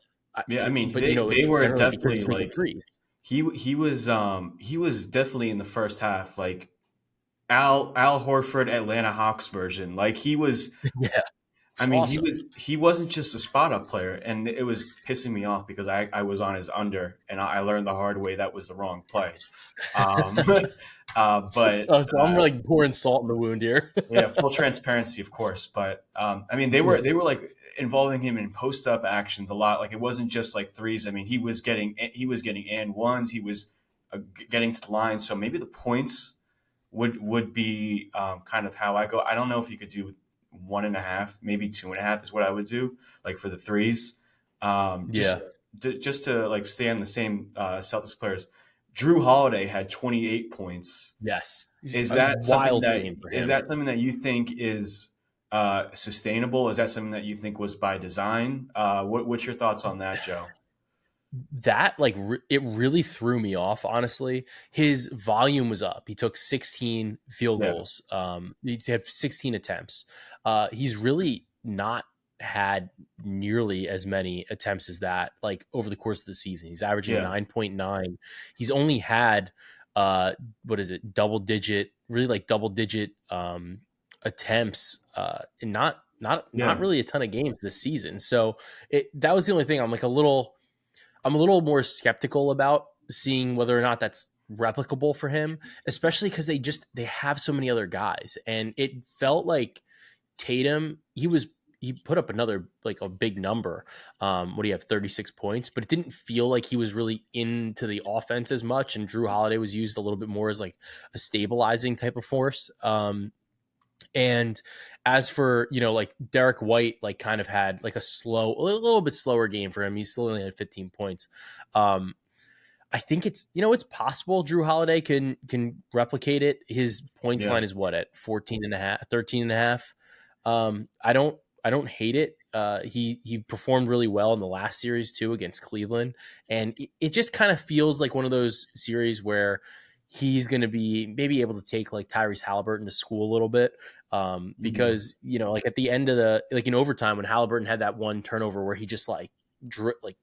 Yeah. I mean, they it's were generally because definitely he's making like threes. he was definitely in the first half like Al Horford Atlanta Hawks version. Like he was Yeah, I It's mean, awesome. he wasn't just a spot up player, and it was pissing me off because I was on his under, and I learned the hard way that was the wrong play. Um, but Oh, so I'm like pouring salt in the wound here. yeah, full transparency, of course. But I mean, they were like involving him in post up actions a lot. Like it wasn't just like threes. I mean, he was getting and ones. He was getting to the line. So maybe the points would be kind of how I go. I don't know if you could do 1.5, maybe 2.5 is what I would do, like for the threes. Just Yeah. just to like stay on the same Celtics players. Drew Holiday had 28 points. Yes. Is A that something wild that game for is him. that something that you think is sustainable? Is that something that you think was by design? What's your thoughts on that, Joe? That like it really threw me off, honestly. His volume was up. He took 16 field Yeah, goals. He had 16 attempts. He's really not had nearly as many attempts as that like over the course of the season. He's averaging yeah, 9.9. He's only had what is it, double digit attempts in not yeah, really a ton of games this season. So that was the only thing I'm a little more skeptical about seeing whether or not that's replicable for him, especially because they have so many other guys, and it felt like Tatum he put up another like a big number. What do you have, 36 points? But it didn't feel like he was really into the offense as much, and Drew Holiday was used a little bit more as like a stabilizing type of force. And as for, like Derek White, like kind of had like a little bit slower game for him. He still only had 15 points. Um, I think it's possible Drew Holiday can replicate it. His points yeah, line is what, at 14 and a half, 13 and a half. I don't hate it. He performed really well in the last series too against Cleveland, and it just kind of feels like one of those series where he's going to be maybe able to take like Tyrese Halliburton to school a little bit, mhm, because like at the end of the like in overtime when Halliburton had that one turnover where he just like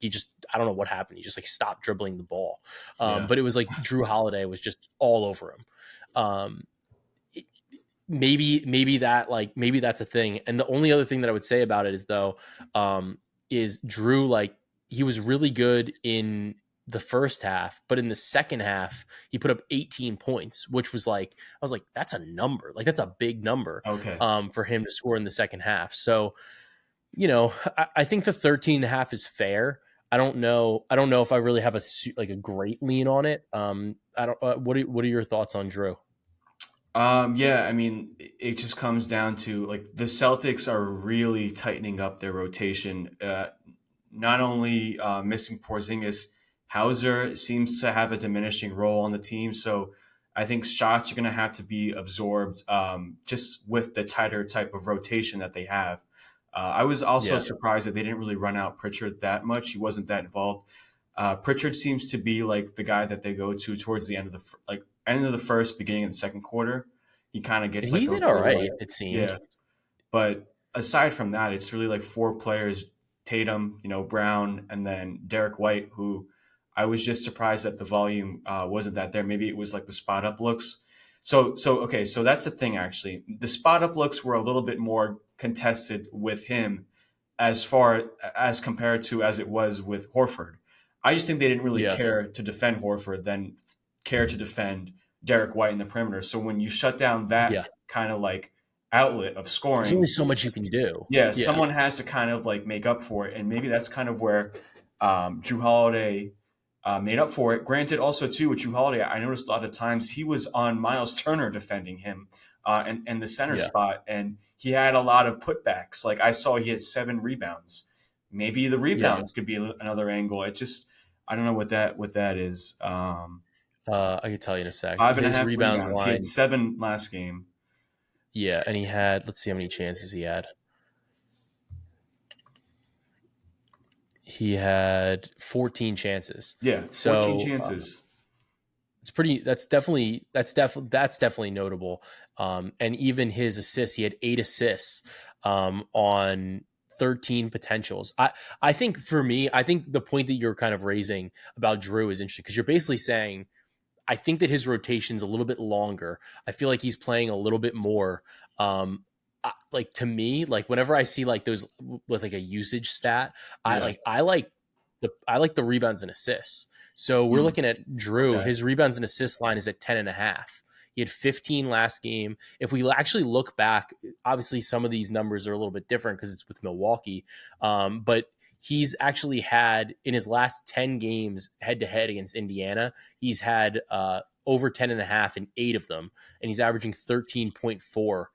he just, I don't know what happened. He just like stopped dribbling the ball. yeah, But it was like Drew Holiday was just all over him. Um, maybe that's a thing. And the only other thing that I would say about it is though, is Drew, like, he was really good in the first half, but in the second half he put up 18 points, which was like, I was like, that's a number, like that's a big number, okay. for him to score in the second half. So I think the 13 and a half is fair. I don't know if I really have like a great lean on it. I don't what are your thoughts on Drew? Yeah, I mean, it just comes down to like the Celtics are really tightening up their rotation. Not only missing Porzingis, Hauser seems to have a diminishing role on the team. So I think shots are going to have to be absorbed just with the tighter type of rotation that they have. I was also Yeah. surprised that they didn't really run out Pritchard that much. He wasn't that involved. Pritchard seems to be like the guy that they go to towards the end of end of the first, beginning of the second quarter. He kind of gets He like a did all little right, it yeah. seemed. But aside from that, it's really like four players: Tatum, Brown, and then Derek White, who I was just surprised that the volume wasn't that there. Maybe it was like the spot up looks. So okay, so that's the thing. Actually, the spot up looks were a little bit more contested with him, as far as compared to as it was with Horford. I just think they didn't really Yeah. care to defend Horford than care to defend Derek White in the perimeter. So when you shut down that Yeah. kind of like outlet of There's only scoring, so much you can do. yeah, Yeah. someone has to kind of like make up for it, and maybe that's kind of where Drew Holiday made up for it. Granted, also too with Drew Holiday, I noticed a lot of times he was on Miles Turner defending him and the center Yeah. spot, and he had a lot of putbacks. Like I saw, he had 7 rebounds. Maybe the Yeah. rebounds could be another angle. It just I don't know what that is. I could tell you in a sec. Five and a His half rebounds rebounds. He had line, 7 last game. yeah, and he had, let's see how many chances he had. He had 14 chances. Yeah, 14 So chances. it's pretty. That's definitely notable. And even his assists, he had 8 assists on 13 potentials. I think for me, I think the point that you're kind of raising about Drew is interesting because you're basically saying I think that his rotation's a little bit longer. I feel like he's playing a little bit more. Um, like to me, like whenever I see like those with like a usage stat, Yeah. I like the rebounds and assists. So we're Mm. looking at Drew. Okay. His rebounds and assist line is at 10.5. He had 15 last game. If we actually look back, obviously some of these numbers are a little bit different because it's with Milwaukee. But he's actually had in his last 10 games head to head against Indiana, he's had over 10.5 in 8 of them, and he's averaging 13.4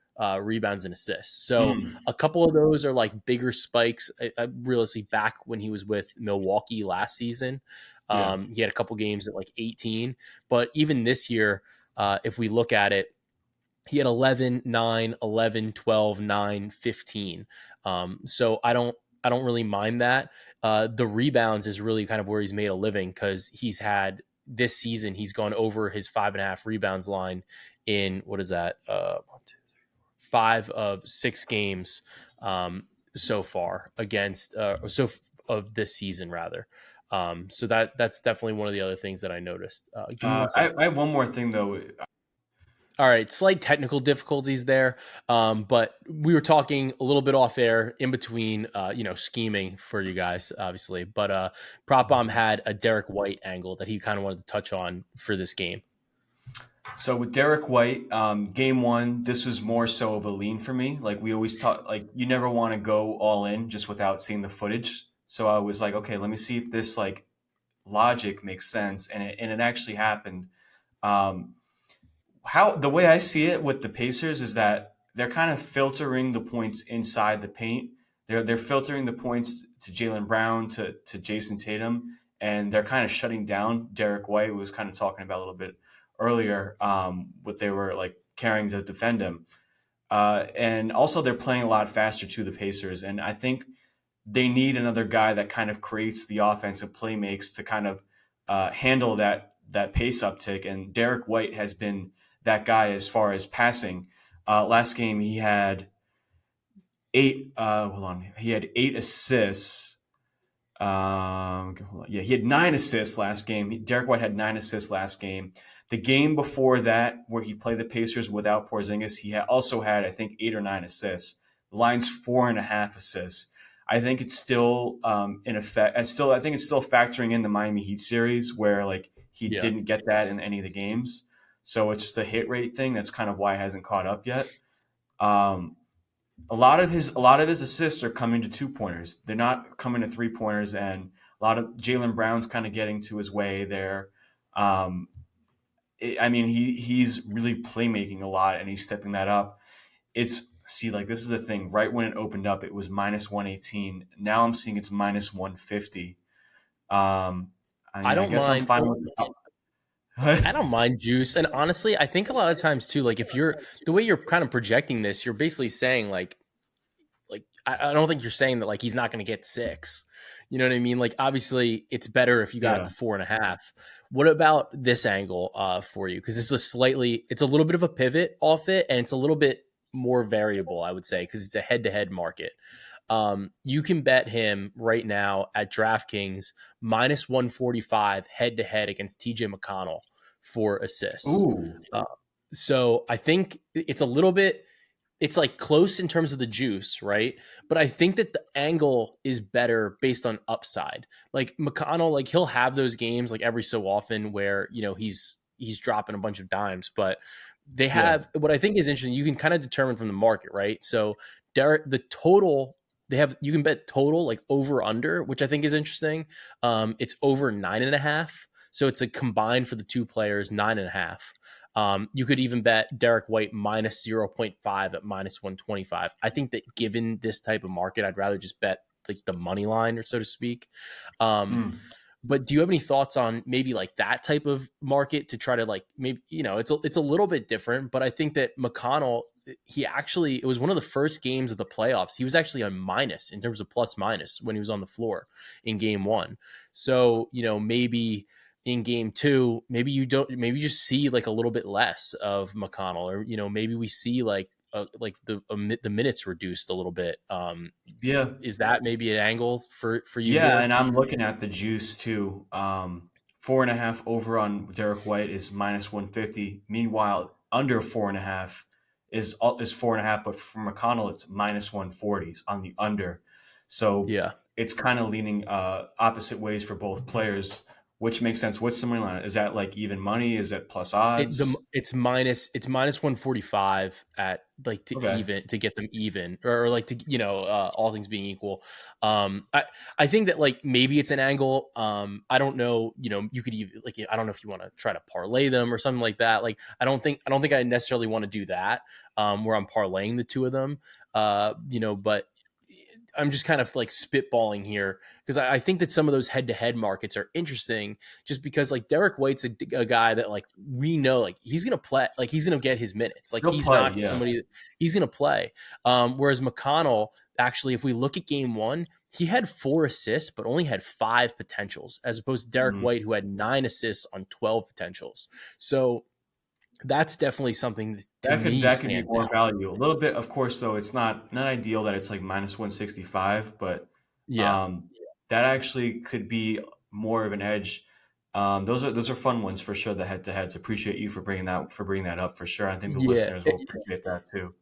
rebounds and assists. So Mm. a couple of those are like bigger spikes. Realistically, back when he was with Milwaukee last season, Yeah. he had a couple games at like 18. But even this year, if we look at it, he had 11, 9, 11, 12, 9, 15. So I don't really mind that. The rebounds is really kind of where he's made a living because he's had this season, he's gone over his 5.5 rebounds line in what is that? 5 of 6 games so far against of this season rather. So that's definitely one of the other things that I noticed. Give me one second. I have one more thing though. All right, slight technical difficulties there, but we were talking a little bit off air in between, scheming for you guys, obviously. But Prop Bomb had a Derek White angle that he kind of wanted to touch on for this game. So with Derek White, game one, this was more so of a lean for me. Like we always talk, like you never want to go all in just without seeing the footage. So I was like, okay, let me see if this like logic makes sense, and it actually happened. Um, how the way I see it with the Pacers is that they're kind of filtering the points inside the paint. They're filtering the points to Jaylen Brown to Jason Tatum, and they're kind of shutting down Derek White, who was kind of talking about a little bit earlier, what they were like carrying to defend him. And also they're playing a lot faster to the Pacers, and I think they need another guy that kind of creates the offensive play makes to kind of handle that pace uptick. And Derek White has been that guy as far as passing. Last game he had eight. Hold on, he had 8 assists. Yeah, he had 9 assists last game. Derek White had 9 assists last game. The game before that, where he played the Pacers without Porzingis, he also had, I think, 8 or 9 assists. The line's 4.5 assists. I think it's still in effect. I think it's still factoring in the Miami Heat series where like he Yeah. didn't get that in any of the games. So it's just a hit rate thing. That's kind of why it hasn't caught up yet. Um, a lot of his assists are coming to 2 pointers. They're not coming to 3 pointers, and a lot of Jaylen Brown's kind of getting to his way there. Um, I mean, he's really playmaking a lot, and he's stepping that up. It's see, like this is the thing. Right when it opened up, it was minus 118. Now I'm seeing it's minus 150. I I mean, I don't guess I'm mind. fine with I don't mind juice. And honestly, I think a lot of times too, like if you're the way you're kind of projecting this, you're basically saying like I don't think you're saying that like he's not going to get 6. You know what I mean? Like obviously it's better if you got yeah, the 4.5. What about this angle for you? Because it's a little bit of a pivot off it, and it's a little bit more variable, I would say, because it's a head-to-head market. You can bet him right now at DraftKings minus 145 head-to-head against TJ McConnell for assists. ooh, Uh, so I think it's a little bit it's like close in terms of the juice, right? But I think that the angle is better based on upside. Like McConnell, like he'll have those games like every so often where, he's dropping a bunch of dimes, but they yeah, have what I think is interesting, you can kind of determine from the market, right? So Derek, the total they have you can bet total like over under, which I think is interesting. It's over 9.5. So it's a combined for the two players, 9.5. You could even bet Derek White minus 0.5 at minus 125. I think that given this type of market, I'd rather just bet like the money line, or so to speak. Um, mm, but do you have any thoughts on maybe like that type of market to try to like maybe it's a little bit different, but I think that McConnell it was one of the first games of the playoffs. He was actually on minus in terms of plus minus when he was on the floor in game 1. So, maybe in game 2, maybe maybe you just see like a little bit less of McConnell, or, maybe we see like the minutes reduced a little bit. yeah. Is that maybe an angle for you Yeah, here? and I'm looking at the juice too. 4.5 over on Derek White is minus 150. Meanwhile, under 4.5 is 4.5, but for McConnell it's minus 140s on the under. So Yeah. it's kind of leaning opposite ways for both players, which makes sense. What's the money line? Is that like even money? Is that plus odds? It's minus 145 at like Okay. to get them even, or like to, all things being equal. I think that like maybe it's an angle. I don't know, you could even like, I don't know if you want to try to parlay them or something like that. Like I don't think I necessarily want to do that, where I'm parlaying the two of them. But I'm just kind of like spitballing here because I think that some of those head-to-head markets are interesting, just because like Derek White's a guy that like we know like he's gonna play, like he's gonna get his minutes, like He'll he's play, not yeah. somebody that he's gonna play. Whereas McConnell, actually, if we look at game one, he had 4 assists but only had 5 potentials, as opposed to Derek Mhm. White, who had 9 assists on 12 potentials. So that's definitely something that, to me, That could be stands more out. value. A little bit, of course, though it's not ideal that it's like minus 165, but Yeah. um, that actually could be more of an edge. Those are fun ones for sure. The head to heads. Appreciate you for bringing that up for sure. I think the Yeah. listeners will appreciate that too.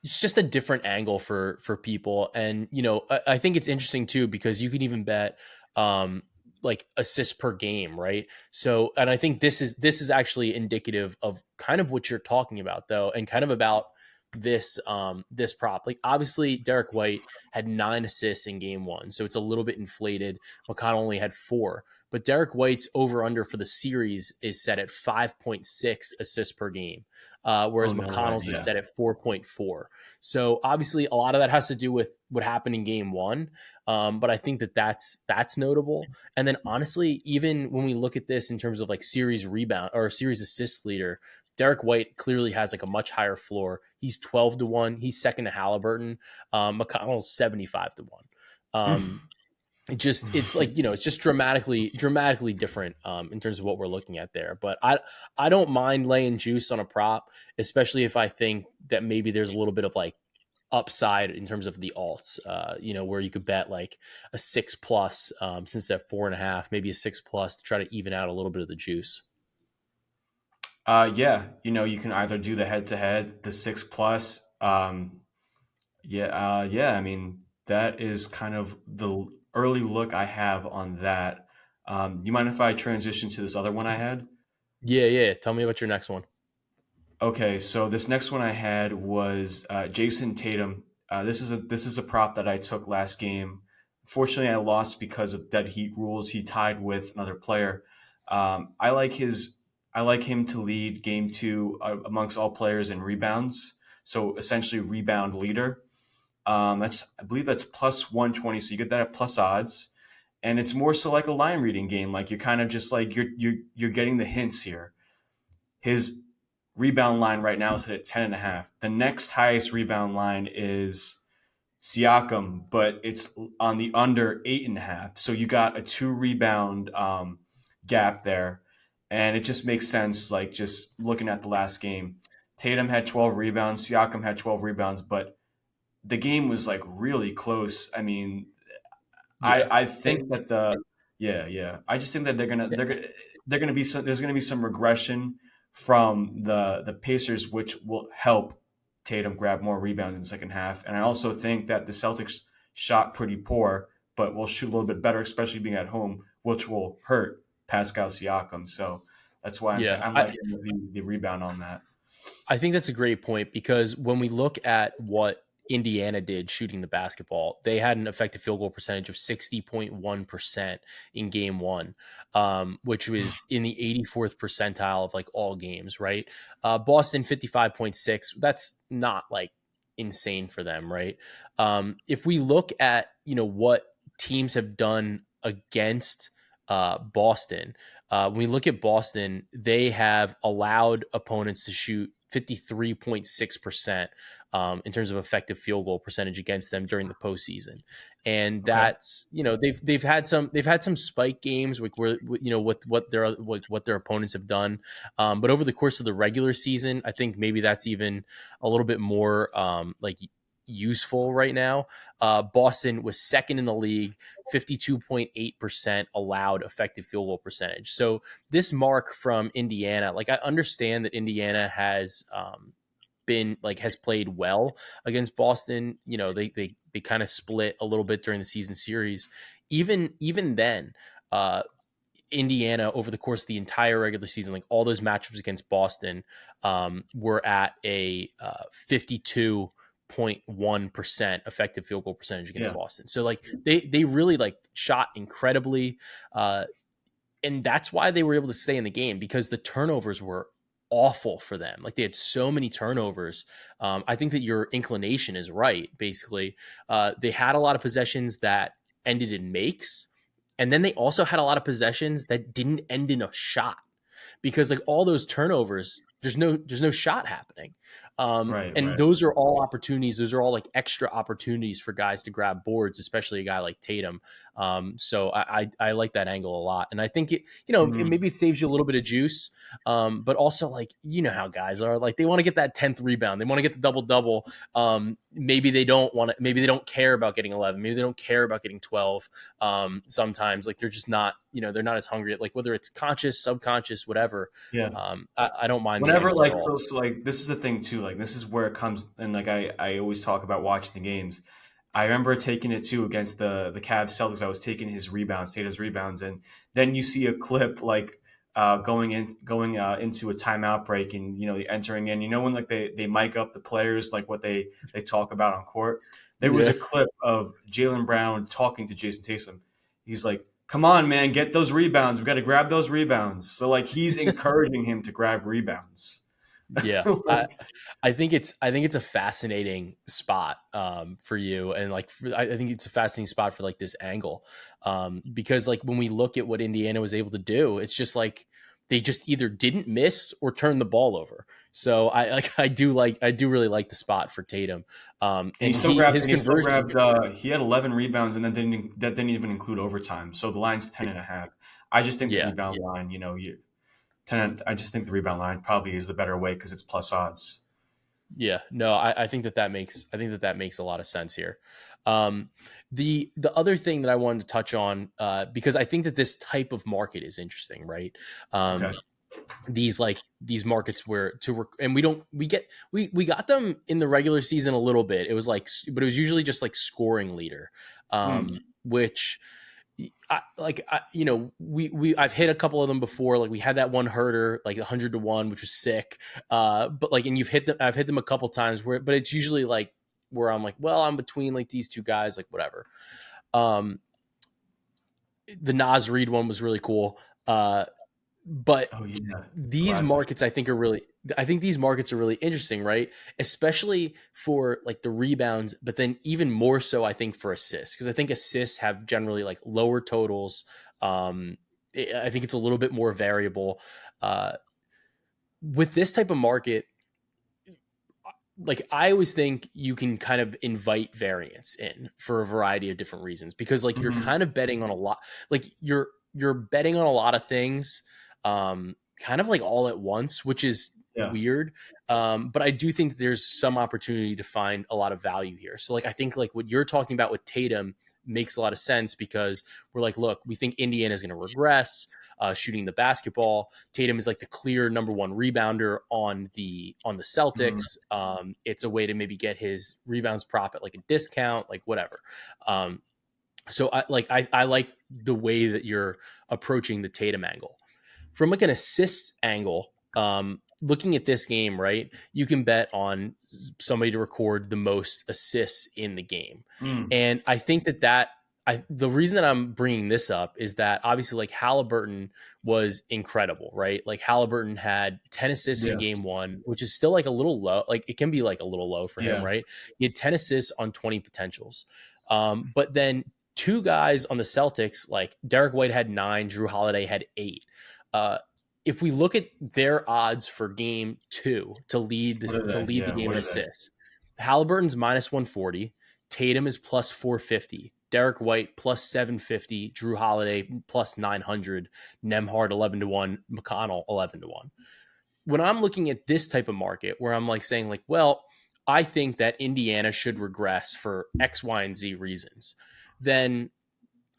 It's just a different angle for people, and I think it's interesting too because you can even bet um like assists per game, right? So, and I think this is actually indicative of kind of what you're talking about, though, and kind of about this prop. Like, obviously Derek White had 9 assists in game one, so it's a little bit inflated. McConnell only had 4, but Derek White's over under for the series is set at 5.6 assists per game, Oh whereas no way! McConnell's is Yeah. set at 4.4. So obviously, a lot of that has to do with what happened in game one. But I think that that's notable. And then honestly, even when we look at this in terms of like series rebound or series assist leader, Derek White clearly has like a much higher floor. He's 12-1. He's second to Halliburton. McConnell's 75-1. It's like, it's just dramatically different, in terms of what we're looking at there. But I don't mind laying juice on a prop, especially if I think that maybe there's a little bit of like upside in terms of the alts, where you could bet like a 6 plus, since at 4.5, maybe a 6 plus to try to even out a little bit of the juice. Yeah. You can either do the head to head, the 6 plus. Yeah. Yeah. I mean, that is kind of the early look I have on that. You mind if I transition to this other one I had? Yeah, yeah. Tell me about your next one. Okay, so this next one I had was Jason Tatum. This is a prop that I took last game. Fortunately, I lost because of dead heat rules. He tied with another player. I like his. I like him to lead game two amongst all players in rebounds. So essentially, rebound leader. I believe that's plus 120. So you get that at plus odds, and it's more so like a line reading game. Like you're kind of just like you're getting the hints here. His rebound line right now is at 10.5. The next highest rebound line is Siakam, but it's on the under 8.5. So you got a 2 rebound gap there. And it just makes sense, like just looking at the last game. Tatum had 12 rebounds, Siakam had 12 rebounds, but the game was like really close. I mean, Yeah. I And think that the yeah, yeah. I just think that they're gonna be some there's gonna be some regression from the Pacers, which will help Tatum grab more rebounds in the second half. And I also think that the Celtics shot pretty poor, but will shoot a little bit better, especially being at home, which will hurt Pascal Siakam. So that's why yeah, I'm I, liking the rebound on that. I think that's a great point because when we look at what Indiana did shooting the basketball, they had an effective field goal percentage of 60.1% in game one, which was in the 84th percentile of like all games, right? Boston 55.6. That's not like insane for them, right? If we look at, what teams have done against Boston, when we look at Boston, they have allowed opponents to shoot 53.6%, in terms of effective field goal percentage against them during the postseason. And Okay. that's, they've had some spike games with where, with what their opponents have done. But over the course of the regular season, I think maybe that's even a little bit more, like useful right now. Boston was second in the league, 52.8% allowed effective field goal percentage. So this mark from Indiana, like I understand that Indiana has, has played well against Boston. They kind of split a little bit during the season series. Even then, Indiana over the course of the entire regular season, like all those matchups against Boston, were at a 52.1% effective field goal percentage against Boston. So like they really like shot incredibly. And that's why they were able to stay in the game, because the turnovers were awful for them. Like they had so many turnovers. I think that your inclination is right. Basically, they had a lot of possessions that ended in makes, and then they also had a lot of possessions that didn't end in a shot, because like all those turnovers, there's no shot happening. And those are all opportunities. Those are all like extra opportunities for guys to grab boards, especially a guy like Tatum. So I like that angle a lot. And I think maybe it saves you a little bit of juice. But also like, how guys are like, they want to get that 10th rebound. They want to get the double double. Maybe they don't care about getting 11. Maybe they don't care about getting 12. Sometimes like they're just not, they're not as hungry at, like, whether it's conscious, subconscious, whatever. I don't mind. Whenever like so like this is a thing too. Like this is where it comes, and like I always talk about watching the games. I remember taking it too against the Cavs Celtics. I was taking his rebounds, Tatum's rebounds, and then you see a clip like going into a timeout break, and entering in. When like they mic up the players, like what they talk about on court. There was a clip of Jaylen Brown talking to Jason Tatum. He's like, "Come on, man, get those rebounds. We've got to grab those rebounds." So like he's encouraging him to grab rebounds. Yeah. I think it's a fascinating spot for you. And like, I think it's a fascinating spot for like this angle. Because like when we look at what Indiana was able to do, it's just like, they just either didn't miss or turn the ball over. So I do really like the spot for Tatum. And he had 11 rebounds, and then didn't even include overtime. So the line's 10.5. I just think the rebound line, 10. I just think the rebound line probably is the better way because it's plus odds. Yeah, no, I think that makes a lot of sense here. The other thing that I wanted to touch on, because I think that this type of market is interesting, right? Okay. These markets where we got them in the regular season a little bit. It was like, but it was usually just like scoring leader, which. I've hit a couple of them before. Like we had that one herder, like 100-1, which was sick. But like, and I've hit them a couple times but it's usually like where I'm like, well, I'm between like these two guys, like whatever. The Nas Reed one was really cool. But these markets, I think these markets are really interesting, right? Especially for like the rebounds, but then even more so, I think, for assists, because I think assists have generally like lower totals. I think it's a little bit more variable. With this type of market, like I always think you can kind of invite variance in for a variety of different reasons, because like you're kind of betting on a lot, like you're betting on a lot of things. Kind of like all at once, which is weird. But I do think there's some opportunity to find a lot of value here. So like, I think like what you're talking about with Tatum makes a lot of sense, because we're like, look, we think Indiana is going to regress shooting the basketball. Tatum is like the clear number one rebounder on the Celtics. It's a way to maybe get his rebounds prop at like a discount, like whatever. So I like the way that you're approaching the Tatum angle. From like an assist angle, looking at this game, right, you can bet on somebody to record the most assists in the game. And I think that the reason that I'm bringing this up is that obviously like Halliburton was incredible, right? Like Halliburton had 10 assists in game one, which is still like a little low. Like it can be like a little low for him, right? He had 10 assists on 20 potentials. But then two guys on the Celtics, like Derek White had 9, Drew Holiday had 8. If we look at their odds for game 2 to lead the game in assists, Halliburton's minus 140, Tatum is plus 450, Derek White plus 750, Drew Holiday plus 900, Nembhard 11-1, McConnell 11-1. When I'm looking at this type of market where I'm like saying like, well, I think that Indiana should regress for X, Y, and Z reasons, then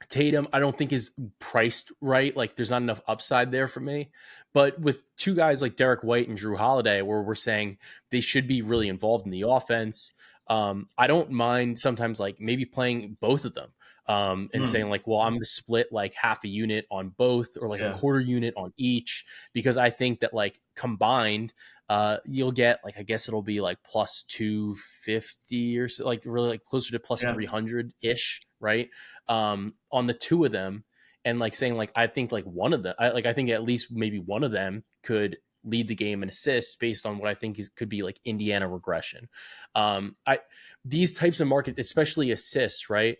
Tatum, I don't think is priced right. Like there's not enough upside there for me. But with two guys like Derek White and Drew Holiday, where we're saying they should be really involved in the offense, I don't mind sometimes like maybe playing both of them and saying like, well, I'm going to split like half a unit on both or like a Yeah. quarter unit on each because I think that like combined, you'll get like I guess it'll be like plus 250 or so, like really like closer to plus Yeah. 300 ish, right? On the two of them, and like saying like I think like one of them, I think at least maybe one of them could lead the game in assists based on what I think could be like Indiana regression. I These types of markets, especially assists, right?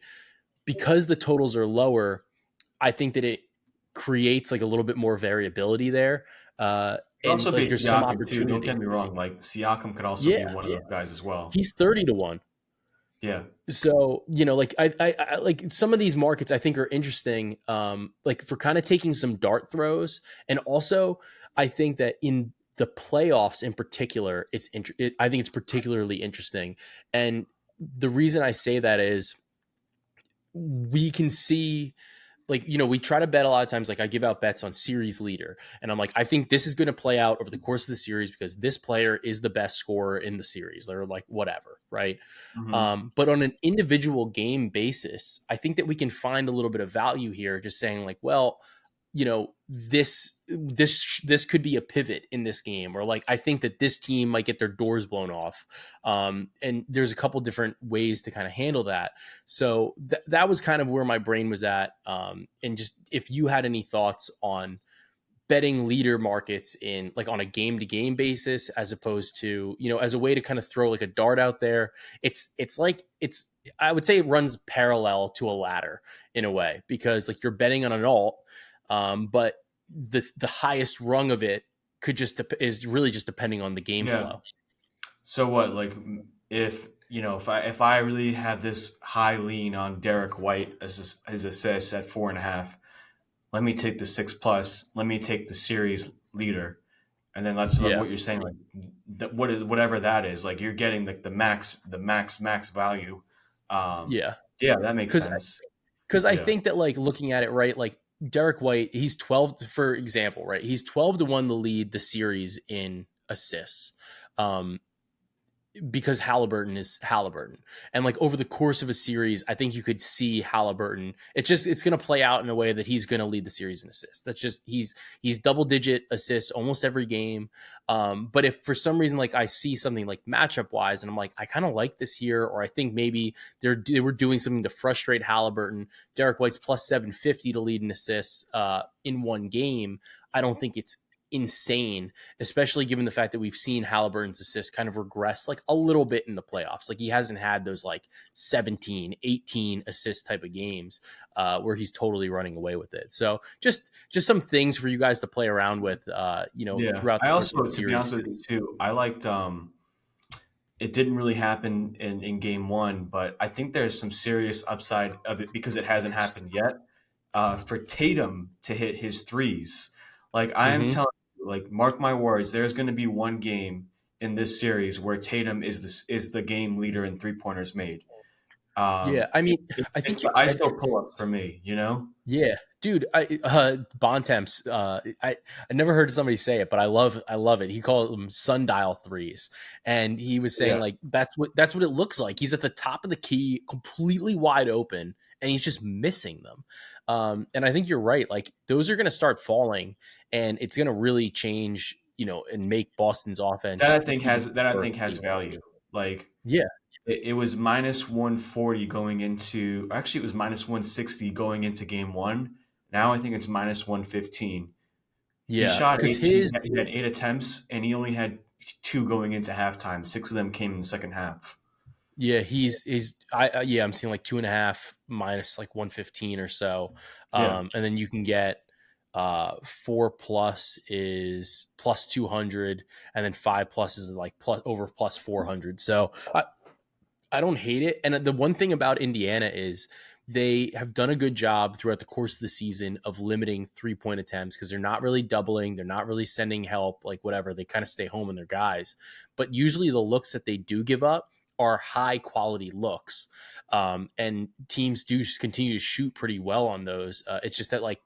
Because the totals are lower, I think that it creates like a little bit more variability there. Could And also like be there's some Siakam too. Don't opportunity. get me wrong. Like Siakam could also be Yeah. one of those guys as well. He's 30-1. Yeah. So, like I like some of these markets I think are interesting, like for kind of taking some dart throws. And also I think that in the playoffs in particular, I think it's particularly interesting. And the reason I say that is we can see like we try to bet a lot of times, like I give out bets on series leader and I'm like I think this is going to play out over the course of the series because this player is the best scorer in the series or like whatever, right? Hmm. But on an individual game basis I think that we can find a little bit of value here just saying like, well, this could be a pivot in this game, or like I think that this team might get their doors blown off, and there's a couple different ways to kind of handle that. So that was kind of where my brain was at, and just if you had any thoughts on betting leader markets in like on a game to game basis as opposed to as a way to kind of throw like a dart out there. It's I would say it runs parallel to a ladder in a way because like you're betting on an alt, but the highest rung of it is really just depending on the game Yeah. flow. So what? Like, if I really have this high lean on Derek White as his assists at 4.5, let me take the 6 plus. Let me take the series leader, and then that's like Yeah, what you're saying. Like, whatever that is. Like you're getting like the max value. Um, yeah, yeah, that makes because sense. I Yeah. think that like looking at it, right, like Derek White, he's 12 for example, right? He's 12-1 to lead the series in assists. Um, because Halliburton is Halliburton. And like over the course of a series, I think you could see Halliburton. It's going to play out in a way that he's going to lead the series in assists. That's just he's double digit assists almost every game. But if for some reason like I see something like matchup wise, and I'm like I kind of like this here, or I think maybe they were doing something to frustrate Halliburton. Derek White's plus 750 to lead in assists in one game. I don't think it's insane, especially given the fact that we've seen Halliburton's assists kind of regress like a little bit in the playoffs. Like he hasn't had those like 17, 18 assist type of games where he's totally running away with it. So just some things for you guys to play around with, Yeah. throughout the I course of also, the to be series. honest with you too, I liked. It didn't really happen in game one, but I think there's some serious upside of it because it hasn't happened yet. For Tatum to hit his threes, like I am Mm-hmm. telling you, like mark my words, there's going to be one game in this series where Tatum is the game leader in 3 pointers made. Yeah, Um, I mean, I it's think the ISO pull up for me, you know. yeah, dude. Bontemps. I never heard somebody say it, but I love it. He called them sundial threes, and he was saying Yeah, like that's what it looks like. He's at the top of the key, completely wide open, and he's just missing them. And I think you're right. Like those are going to start falling, and it's going to really change, and make Boston's that I offense think even has that I more think has appealing. value. Like Yeah, it was minus 140 going into, actually, it was minus 160 going into game one. Now I think it's minus 115. He yeah, shot because eight, he his had, he had 8 attempts, and he only had two going into halftime. Six of them came in the second half. Yeah, yeah, I'm seeing like 2.5 minus like 115 or so. Yeah. And then you can get 4 plus is plus 200, and then 5 plus is like plus over plus 400. So I don't hate it. And the one thing about Indiana is they have done a good job throughout the course of the season of limiting 3 point attempts because they're not really doubling, they're not really sending help, like whatever. They kind of stay home in their guys. But usually the looks that they do give up are high quality looks. And teams do continue to shoot pretty well on those. It's just that like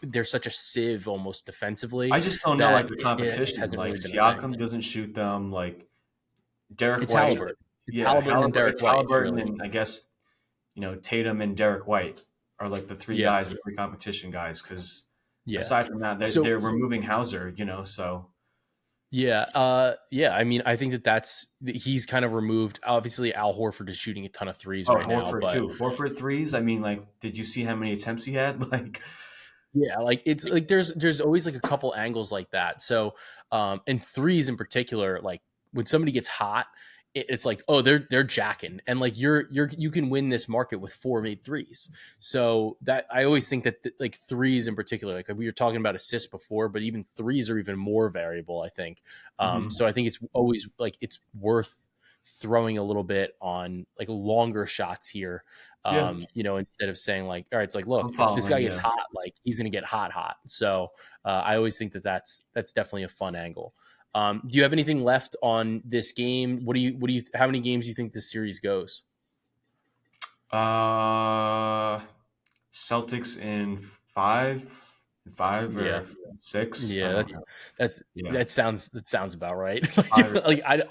there's such a sieve almost defensively I just don't know like that the it just competition. hasn't Like really been a thing. Siakam doesn't shoot them. Like Derek It's White, Halliburton. It's yeah, Halliburton and Derek It's White, Halliburton, really. and I guess Tatum and Derek White are like the three Yeah. guys, the three competition guys. Because Yeah. aside from that, So they're removing Hauser. So yeah. I mean, I think he's kind of removed. Obviously, Al Horford is shooting a ton of threes oh, right now, Horford but too. Horford threes. I mean, like, did you see how many attempts he had? Like, yeah, like it's like there's always like a couple angles like that. So, and threes in particular, like when somebody gets hot, it's like, oh, they're jacking, and like you can win this market with 4 made threes. So that I always think that like threes in particular, like we were talking about assists before, but even threes are even more variable, I think. mhm. So I think it's always like it's worth throwing a little bit on like longer shots here, Yeah, instead of saying like, all right, it's like, look, I'm if this guy following. gets Yeah. hot, like he's going to get hot. So I always think that's definitely a fun angle. Do you have anything left on this game? How many games do you think this series goes? Uh, Celtics in five Yeah. or six. I Yeah, don't know. that's Yeah, that sounds about right. five or Like six.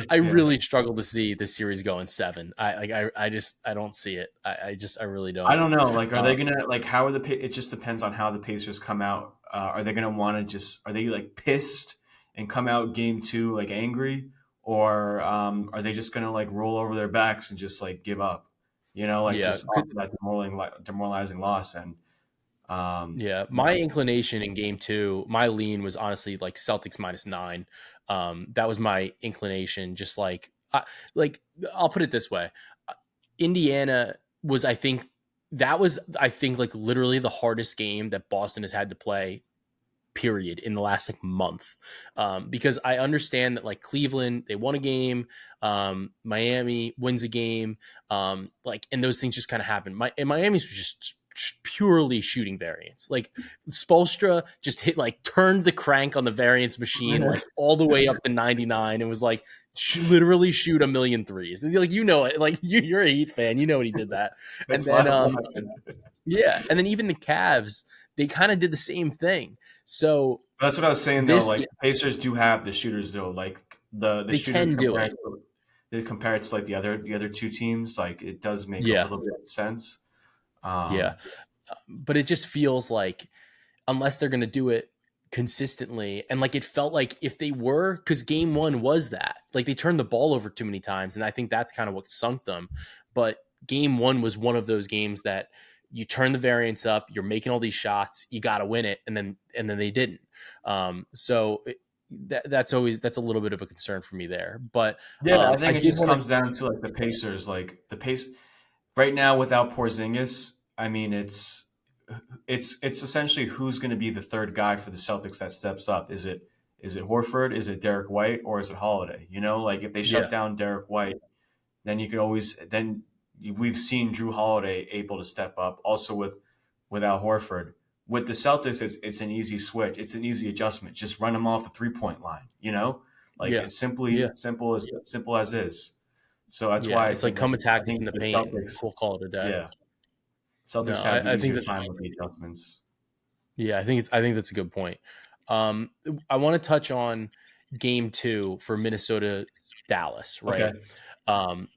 I Yeah. really struggle to see this series going 7. I just I don't see it. I really I don't. don't know. Like, are Uh, they gonna like how are the? It just depends on how the Pacers come out. Are they gonna want to just? Are they like pissed and come out game two like angry, or are they just gonna like roll over their backs and just like give up? Like yeah, just off that demoralizing loss. And yeah, you my know, inclination in game 2, my lean was honestly like Celtics -9. That was my inclination. Just like I'll put it this way: Indiana was, I think like literally the hardest game that Boston has had to play. Period in the last like month, because I understand that like Cleveland they won a game, Miami wins a game, like and those things just kind of happen. And Miami's was just purely shooting variance. Like Spolstra just turned the crank on the variance machine like all the way up to 99 and was like literally shoot a million threes. And like it, like you're a Heat fan, you know what he did that. And that's then wild. Watching. yeah, and then even the Cavs they kind of did the same thing. So That's what I was saying though. this Like Pacers do have the shooters though. Like the they shooter can do it. compared to like the other two teams, like it does make a Yeah, little bit of sense. yeah. Um, But it just feels like unless they're going to do it consistently, and like it felt like if they were, because game 1 was that like they turned the ball over too many times, and I think that's kind of what sunk them. But game 1 was one of those games that you turn the variance up, you're making all these shots, you got to win it, and then they didn't. That's a little bit of a concern for me there. But yeah, I I think it did just want to. comes down to like the Pacers, like the pace right now without Porzingis. I mean, it's essentially who's going to be the third guy for the Celtics that steps up. Is it Horford? Is it Derek White? Or is it Holiday? Like if they shut Yeah, down Derek White, then you could always then we've seen Drew Holiday able to step up. Also without Horford. With the Celtics, it's an easy switch. It's an easy adjustment. Just run them off the 3-point line. Like yeah, it's simply yeah, simple as is. So that's yeah. why It's like come I attack us think in the the paint, and Celtics, we'll call it a day. yeah, No, Celtics have the I think easier that's time with the adjustments. yeah, I think that's a good point. Um, I want to touch on game 2 for Minnesota Dallas, Okay. right?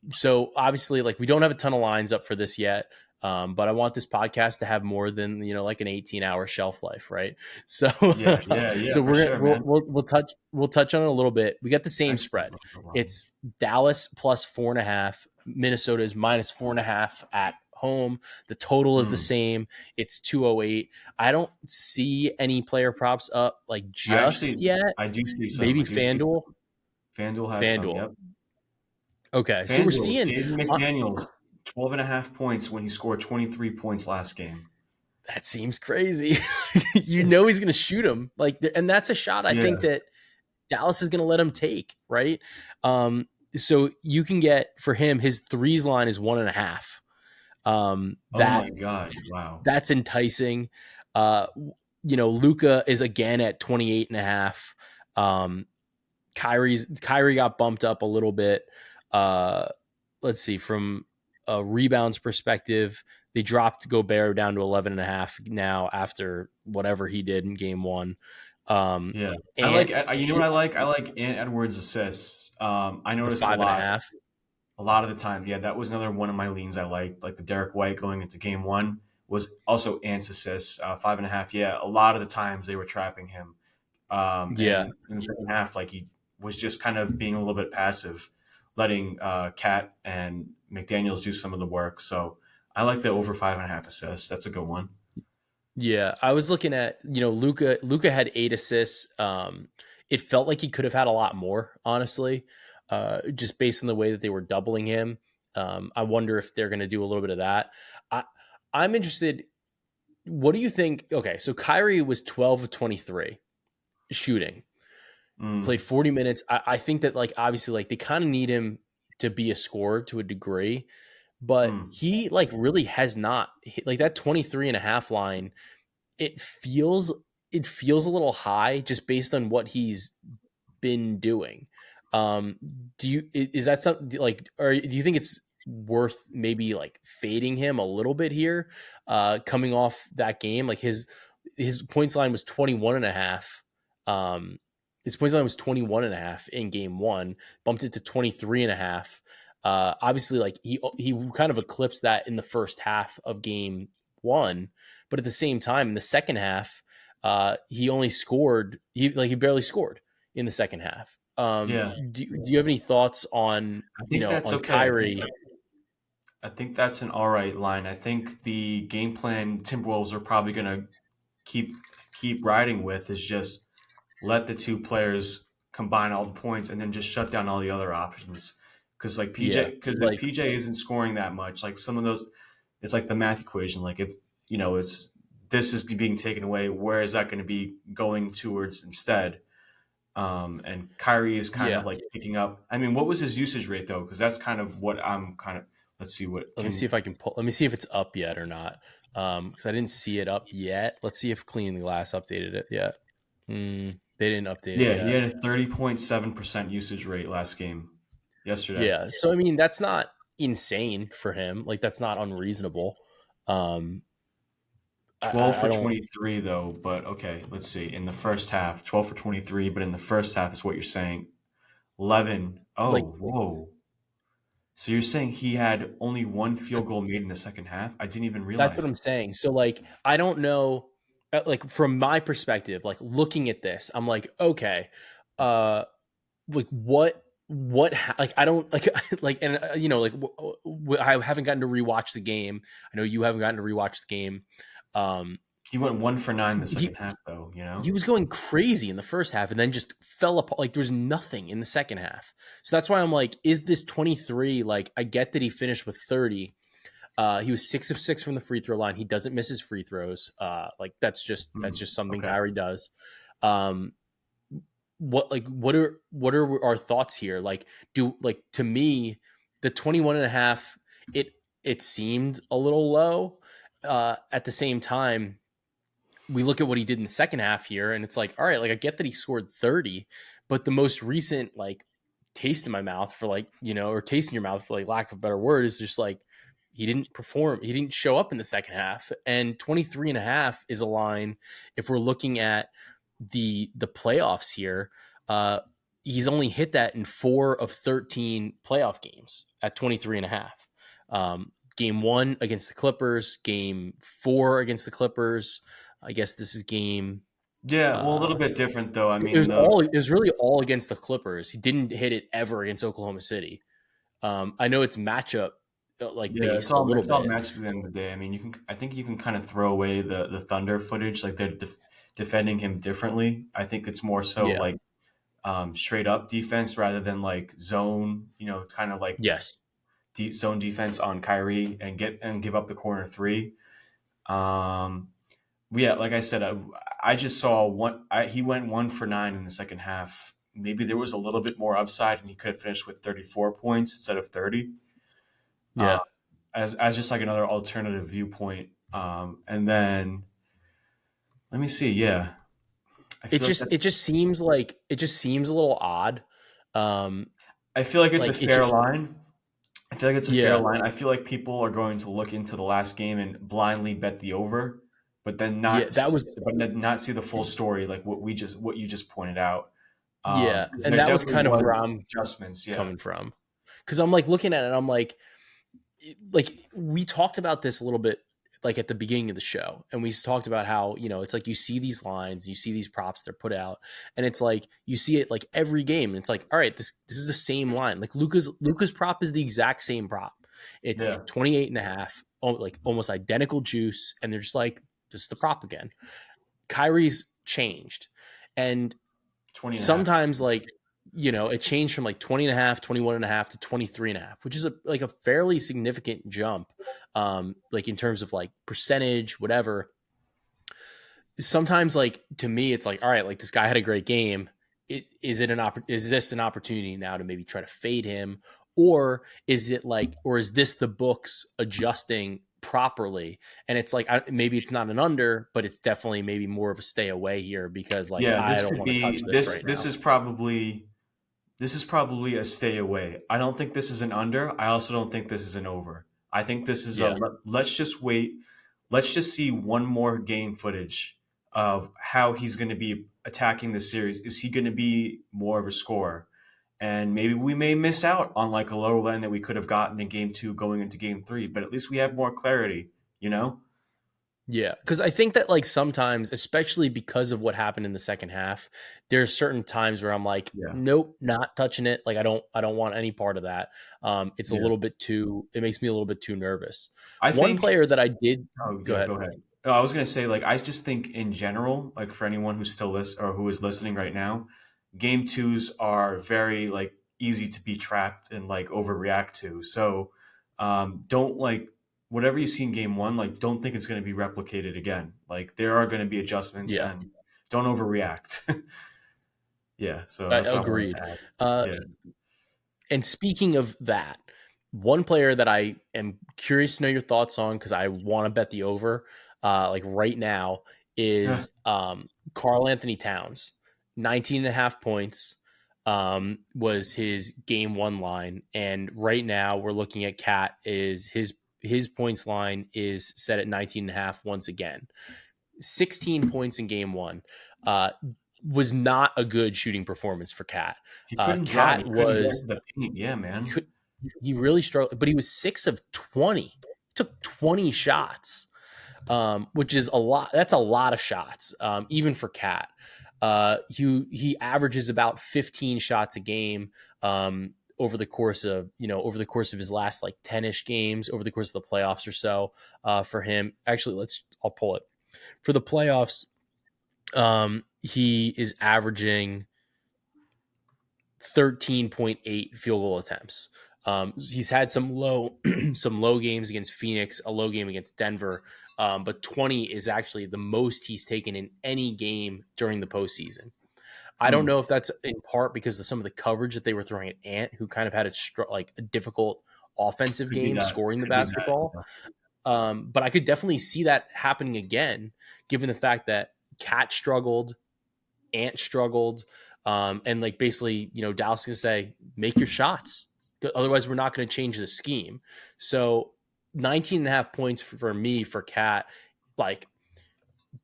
So obviously, like we don't have a ton of lines up for this yet. But I want this podcast to have more than like an 18-hour shelf life, right? So, Yeah, yeah, yeah, so for sure, man. we'll touch on it a little bit. We got the same Excellent. spread. No problem. It's Dallas plus 4.5. Minnesota is minus 4.5 at home. The total is the Hmm. same. It's 208. I don't see any player props up like I just actually yet. I do see some. Maybe I do see FanDuel. some. FanDuel has some. FanDuel. Yep. Okay, so we're FanDuel, seeing. Jaden McDaniels, 12 and a half points when he scored 23 points last game. That seems crazy. He's going to shoot him and that's a shot I Yeah. think that Dallas is going to let him take, right? So you can get for him his threes line is 1.5. Oh my That God. Wow. that's enticing. Luka is again at 28.5. Kyrie got bumped up a little bit. Uh, let's see, from a rebounds perspective, they dropped Gobert down to 11 and a half now after whatever he did in game one. Yeah, I And like. You know what I like? I like Ant Edwards' assists. I the noticed five and a half. a lot of the time. Yeah, that was another one of my leans I liked. Like the Derek White going into game one was also Ant's assists, 5.5. Yeah, a lot of the times they were trapping him. Yeah. And in the second half, like he was just kind of being a little bit passive, letting Cat and McDaniels do some of the work. So I like the over 5.5 assists. That's a good one. Yeah, I was looking at, Luca. Luca had 8 assists. It felt like he could have had a lot more, honestly, just based on the way that they were doubling him. I wonder if they're going to do a little bit of that. I, I'm interested. What do you think? Okay, so Kyrie was 12 of 23 shooting, Mm, played 40 minutes. I think that, like, obviously, like, they kind of need him to be a scorer to a degree, but mm, he, like, really has not like that 23 and a half line. It feels it feels a little high just based on what he's been doing. Um, do you is that something like, or do you think it's worth maybe like fading him a little bit here, coming off that game? Like his points line was 21 and a half. His points line was 21 and a half in game one, bumped it to 23 and a half. Obviously, like he kind of eclipsed that in the first half of game one, but at the same time, in the second half, he only scored. He barely scored in the second half. yeah, Do you have any thoughts on, I think that's on okay. Kyrie? I think that's an all right line. I think the game plan Timberwolves are probably going to keep riding with is just let the two players combine all the points and then just shut down all the other options. Because like Yeah, because if like PJ isn't scoring that much, like some of those, it's like the math equation. Like if it's this is being taken away, where is that going to be going towards instead? And Kyrie is kind yeah. of like picking up. I mean, what was his usage rate though? Because that's kind of what I'm kind of. Let's see what Let me see can. if I can pull. Let me see if it's up yet or not. Because I didn't see it up yet. Let's see if Clean the Glass updated it yet. They didn't update it Yeah, he yet. had a 30.7% usage rate last game yesterday. Yeah. So I mean, that's not insane for him. Like that's not unreasonable. Um, 12 I for don't 23 though, but okay, let's see. In the first half, 12 for 23, but in the first half is what you're saying. 11. like. Oh, whoa. So you're saying he had only one field goal made in the second half? I didn't even That's what realize. I'm saying. So like I don't know, like from my perspective, like looking at this, I'm like, okay, uh like like I don't like like, and like I haven't gotten to rewatch the game. I know you haven't gotten to rewatch the game. Um He went 1 for 9 in the he second half though, you know? he was going crazy in the first half and then just fell apart. Like there was nothing in the second half. So that's why I'm like, is this 23? Like I get that he finished with 30. He was 6 of 6 from the free throw line. He doesn't miss his free throws. Like that's just something Okay. Kyrie does. Um, what are our thoughts here? Like to me, the 21 and a half, it seemed a little low. At the same time, we look at what he did in the second half here, and it's like, all right, like I get that he scored 30, but the most recent like taste in my mouth for like, or taste in your mouth for like lack of a better word is just like he didn't perform, he didn't show up in the second half. And 23 and a half is a line. If we're looking at the playoffs here, uh he's only hit that in 4 of 13 playoff games at 23 and a half. Game one against the Clippers, game four against the Clippers. I guess this is game. Yeah, well, a Uh, little bit different though. I it mean, was all. It was really all against the Clippers. He didn't hit it ever against Oklahoma City. I know it's matchup like yeah, based a little it's all bit. matched at the end of the day. I mean, I think you can kind of throw away the Thunder footage, like they're defending him differently. I think it's more so Yeah. like straight up defense rather than like zone, kind of like Yes. deep zone defense on Kyrie and give up the corner three. Um, yeah, like I said, I just saw he went 1 for 9 in the second half. Maybe there was a little bit more upside, and he could have finished with 34 points instead of 30. Uh, Yeah. as just like another alternative viewpoint. And then let me see. Yeah, I It feel like just that. it just seems like it just seems a little odd. Um, I feel like it's a Like it fair just line. I feel like it's a fair yeah. line. I feel like people are going to look into the last game and blindly bet the over, but then Yeah, that was not see the full story, like what you just pointed out. yeah, and There that was definitely kind of where was I'm adjustments. Yeah, coming from. Cuz I'm like looking at it, I'm like we talked about this a little bit like at the beginning of the show, and we talked about how it's like you see these lines, you see these props they're put out, and it's like you see it like every game, and it's like, all right, this is the same line. Like Luca's prop is the exact same prop. It's yeah, 28 and a half, like almost identical juice, and they're just like, this is the prop again. Kyrie's changed, and 20 and a half. sometimes like it changed from like 20 and a half, 21 and a half to 23 and a half, which is like a fairly significant jump, like in terms of like percentage, whatever. Sometimes like to me it's like, all right, like this guy had a great game. Is this an opportunity now to maybe try to fade him, or is this the books adjusting properly? And it's like, maybe it's not an under, but it's definitely maybe more of a stay away here, because like Yeah, I this don't could want to touch be this right this now. is probably a stay away. I don't think this is an under. I also don't think this is an over. I think this is Yeah. let's just wait. Let's just see one more game footage of how he's going to be attacking the series. Is he going to be more of a scorer? And maybe we may miss out on like a lower line that we could have gotten in game two going into game three, but at least we have more clarity, you know? Yeah, because I think that like sometimes, especially because of what happened in the second half, there's certain times where I'm like, Yeah. nope, not touching it. Like I don't want any part of that. It's a Yeah. little bit too. It makes me a little bit too nervous. I One think player that I did Oh go yeah, ahead. go ahead. No, I was gonna say like I just think in general, like for anyone who's still or who is listening right now, game twos are very like easy to be trapped and like overreact to. So don't like whatever you see in game one, like don't think it's gonna be replicated again. Like there are gonna be adjustments Yeah, and don't overreact. Yeah, so I that's what I wanted agreed. to add. Uh, Yeah. And speaking of that, one player that I am curious to know your thoughts on, because I want to bet the over, like right now, is Carl Anthony Towns. 19 and a half points was his game one line. And right now we're looking at Cat is his points line is set at 19 and a half once again. 16 points in game one. Was not a good shooting performance for Cat. He Cat couldn't get into was the paint. Yeah, he man. could he really struggled, but he was 6 of 20. He took 20 shots, which is a lot. That's a lot of shots, even for Cat. He averages about 15 shots a game, over the course of his last like 10ish games over the course of the playoffs or so. For him, actually, I'll pull it for the playoffs. He is averaging 13.8 field goal attempts. He's had some low some low games against Phoenix, a low game against Denver, but 20 is actually the most he's taken in any game during the postseason. I don't Hmm. know if that's in part because of some of the coverage that they were throwing at Ant, who kind of had like a difficult offensive Could be game that. scoring the Could be that. basketball. But I could definitely see that happening again, given the fact that Cat struggled, Ant struggled, and like basically, Dallas is gonna say, make your shots. Otherwise, we're not going to change the scheme. So 19 and a half points for me for Cat, like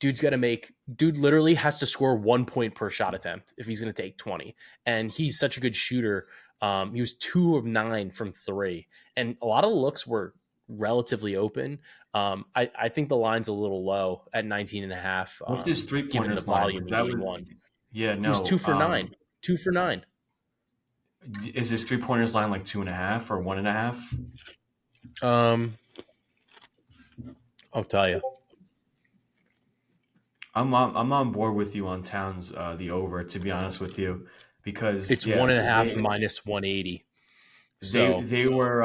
dude literally has to score 1 point per shot attempt if he's going to take 20. And he's such a good shooter. He was 2 of 9 from three, and a lot of the looks were relatively open. I think the line's a little low at 19 and a half, What's his three given the pointers line? volume Because in that game was one. yeah, He was no. 2 for 9. 2 for 9. Is his three pointers line like 2.5 or 1.5? Um, I'll tell you. I'm on board with you on Towns the over, to be honest with you, because It's yeah, 1.5 minus 180. So they were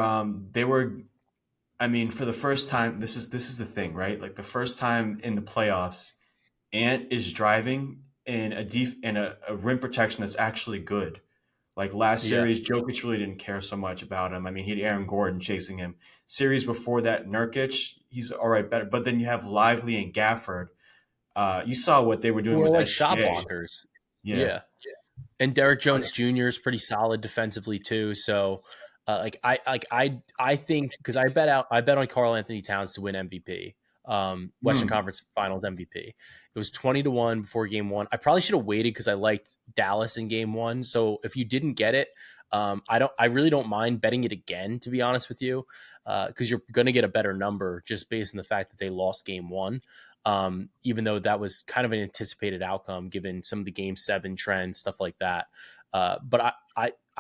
I mean for the first time this is the thing, right? Like the first time in the playoffs, Ant is driving in a rim protection that's actually good. Like last yeah, series, Jokic really didn't care so much about him. I mean, he had Aaron Gordon chasing him. Series before that, Nurkic, he's all right, better. But then you have Lively and Gafford. You saw what they were doing who are with like shot SGA. blockers. Yeah. Yeah, And Derek Oh, Jones Jr. is pretty solid defensively too. So, I think because I bet on Karl Anthony Towns to win MVP, Western yeah. Conference Finals MVP. It was 20-1 before Game 1. I probably should have waited because I liked Dallas in Game 1. So if you didn't get it, I really don't mind betting it again, to be honest with you, because you're going to get a better number just based on the fact that they lost Game 1. Even though that was kind of an anticipated outcome given some of the Game 7 trends, stuff like that. But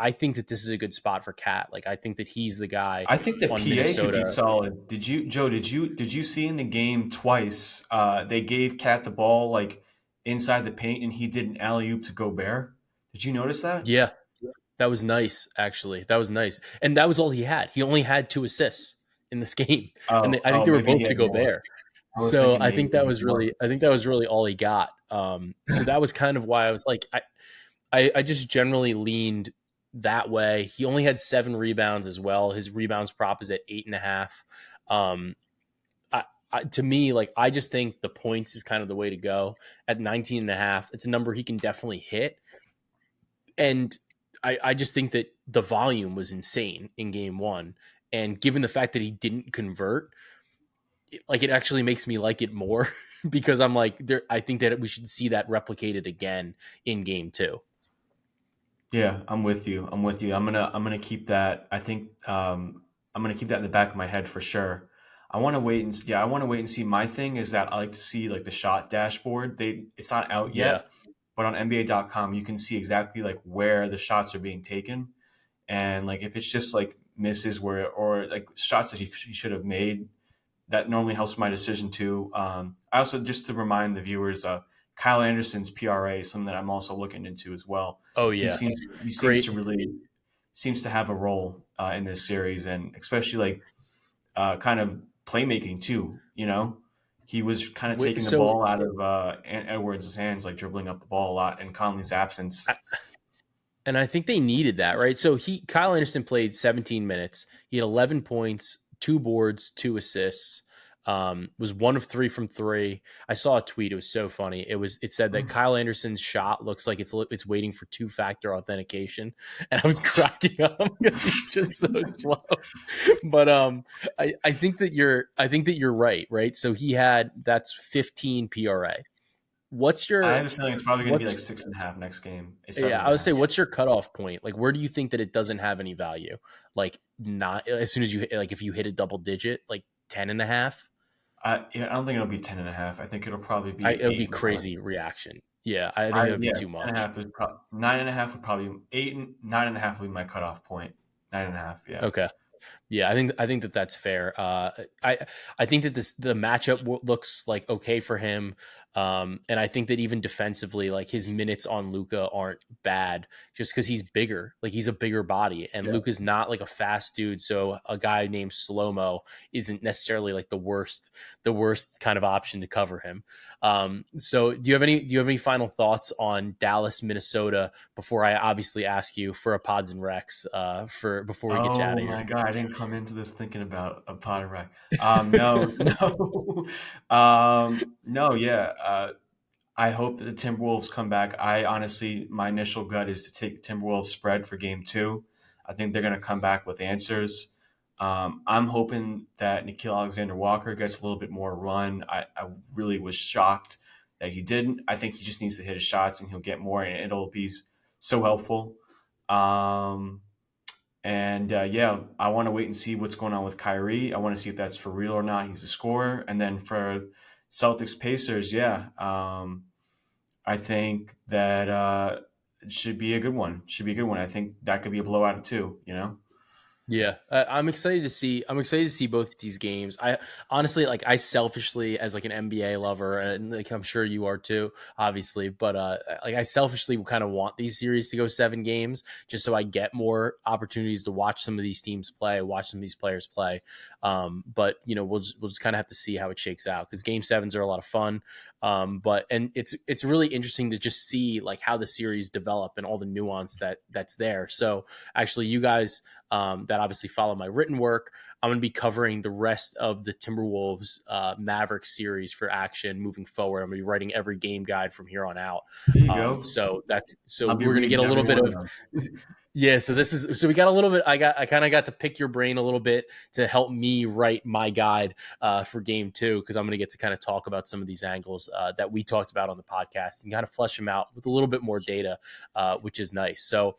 I think that this is a good spot for Cat. Like I think that he's the guy I think the on PA could be Minnesota. solid. Did you, Joe? Did you see in the game twice? They gave Cat the ball like inside the paint, and he did an alley oop to Gobert. Did you notice that? Yeah, that was nice. Actually, that was nice, and that was all he had. He only had 2 assists in this game, and Oh, I think oh, they were maybe he both to had more. Gobert. I was So thinking maybe more. I think that was really all he got. So that was kind of why I was like, I just generally leaned that way. He only had 7 rebounds as well. His rebounds prop is at 8.5. Um, to me, like I just think the points is kind of the way to go at 19.5. It's a number he can definitely hit. And I just think that the volume was insane in Game 1. And given the fact that he didn't convert, like it actually makes me like it more because I'm like, I think that we should see that replicated again in Game 2. Yeah, I'm with you. I'm with you. I'm gonna keep that. I think I'm gonna keep that in the back of my head for sure. I want to wait and yeah, I want to wait and see. My thing is that I like to see like the shot dashboard. It's not out Yeah. yet, but on NBA.com you can see exactly like where the shots are being taken, and like if it's just like misses where or like shots that he should have made, that normally helps my decision too. I also just to remind the viewers, Kyle Anderson's PRA is something that I'm also looking into as well. Oh He yeah. seems to Great. really seems to have a role in this series, and especially like kind of playmaking too. You know, he was kind of taking the So ball out of Edwards' hands, like dribbling up the ball a lot in Conley's absence. and I think they needed that, right? So Kyle Anderson played 17 minutes. He had 11 points, 2 boards, 2 assists. Was 1 of 3 from 3. I saw a tweet. It was so funny. It said that Kyle Anderson's shot looks like it's waiting for 2-factor authentication, and I was cracking up because he's just so slow. But I think that you're right, right? So that's 15 PRA. What's I your have a feeling it's probably going to be what's like 6.5 next game. It's Yeah, seven I and a would say half. what's your cutoff point? Like where do you think that it doesn't have any value? Like not as soon as you like if you hit a double digit, like 10.5, Yeah, I don't think it'll be 10.5. I think it'll probably be it would be eight and a half. crazy reaction. Yeah, I think it would be Yeah, too 10.5 much. is 9.5 would probably 9.5 would be my cutoff point. 9.5, yeah. Okay. Yeah, I think that that's fair. I think that the matchup looks like okay for him, and I think that even defensively, like his minutes on Luca aren't bad, just because he's bigger. Like he's a bigger body, and Yeah. Luca's not like a fast dude. So a guy named Slow Mo isn't necessarily like the worst kind of option to cover him. So do you have any final thoughts on Dallas, Minnesota before I obviously ask you for a pods and Rex for before we get you out Oh of my here? God, I didn't come into this thinking about a pot of rack. No, no, no, yeah. I hope that the Timberwolves come back. I honestly, my initial gut is to take the Timberwolves spread for game two. I think they're going to come back with answers. I'm hoping that Nikhil Alexander Walker gets a little bit more run. I really was shocked that he didn't. I think he just needs to hit his shots and he'll get more, and it'll be so helpful. Um, and yeah, I want to wait and see what's going on with Kyrie. I want to see if that's for real or not. He's a scorer. And then for Celtics Pacers, yeah. I think that it should be a good one. Should be a good one. I think that could be a blowout too. You know. Yeah, I'm excited to see. I'm excited to see both of these games. I honestly like. I selfishly, as like an NBA lover, and like I'm sure you are too, obviously. But like I selfishly kind of want these series to go 7 games, just so I get more opportunities to watch some of these teams play, watch some of these players play. But we'll just kind of have to see how it shakes out because Game Sevens are a lot of fun. But it's really interesting to just see like how the series develop and all the nuance that's there. So actually, you guys that obviously follow my written work. I'm going to be covering the rest of the Timberwolves Mavericks series for Action moving forward. I'm going to be writing every game guide from here on out. There you go. So I'll be we're going to get reading a every little bit one of of them. yeah. So we got a little bit. I kind of got to pick your brain a little bit to help me write my guide for game 2, because I'm going to get to kind of talk about some of these angles that we talked about on the podcast and kind of flesh them out with a little bit more data, which is nice. So.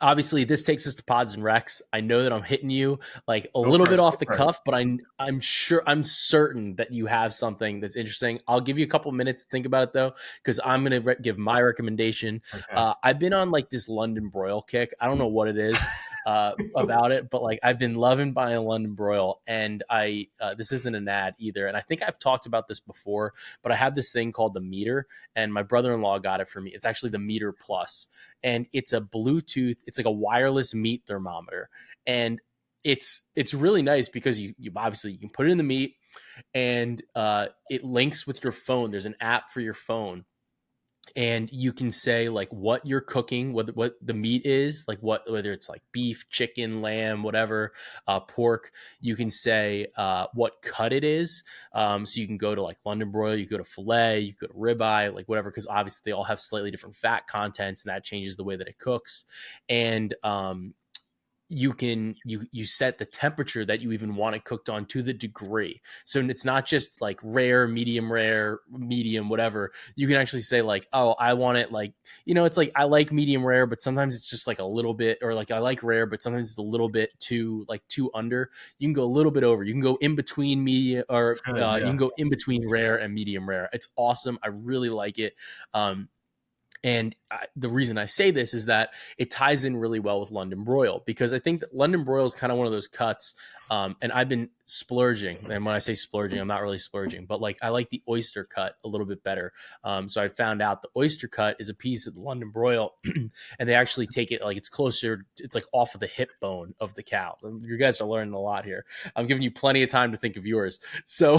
Obviously, this takes us to pods and recs. I know that I'm hitting you like a Go little bit first. off Go the first. cuff, but I'm certain that you have something that's interesting. I'll give you a couple minutes to think about it though, because I'm gonna give my recommendation. Okay. I've been on like this London broil kick. I don't know what it is about it, but like I've been loving buying London broil, and I this isn't an ad either, and I think I've talked about this before, but I have this thing called the Meter, and my brother-in-law got it for me. It's actually the Meter Plus, and it's a Bluetooth. It's like a wireless meat thermometer, and it's really nice because you obviously you can put it in the meat, and it links with your phone. There's an app for your phone, and you can say like what you're cooking, what the meat is, like whether it's like beef, chicken, lamb, whatever, pork. You can say what cut it is. So you can go to like London broil, you go to filet, you go to ribeye, like whatever, because obviously they all have slightly different fat contents, and that changes the way that it cooks. And you set the temperature that you even want it cooked on to the degree. So it's not just like rare, medium, whatever. You can actually say like, oh, I want it like, it's like I like medium rare, but sometimes it's just like a little bit, or like I like rare, but sometimes it's a little bit too under. You can go a little bit over. You can go in between medium, or Good. you Yeah. can go in between rare and medium rare. It's awesome. I really like it. And the reason I say this is that it ties in really well with London broil, because I think that London broil is kind of one of those cuts. And I've been splurging. And when I say splurging, I'm not really splurging, but like I like the oyster cut a little bit better. So I found out the oyster cut is a piece of the London broil, and they actually take it like it's closer. It's like off of the hip bone of the cow. You guys are learning a lot here. I'm giving you plenty of time to think of yours. So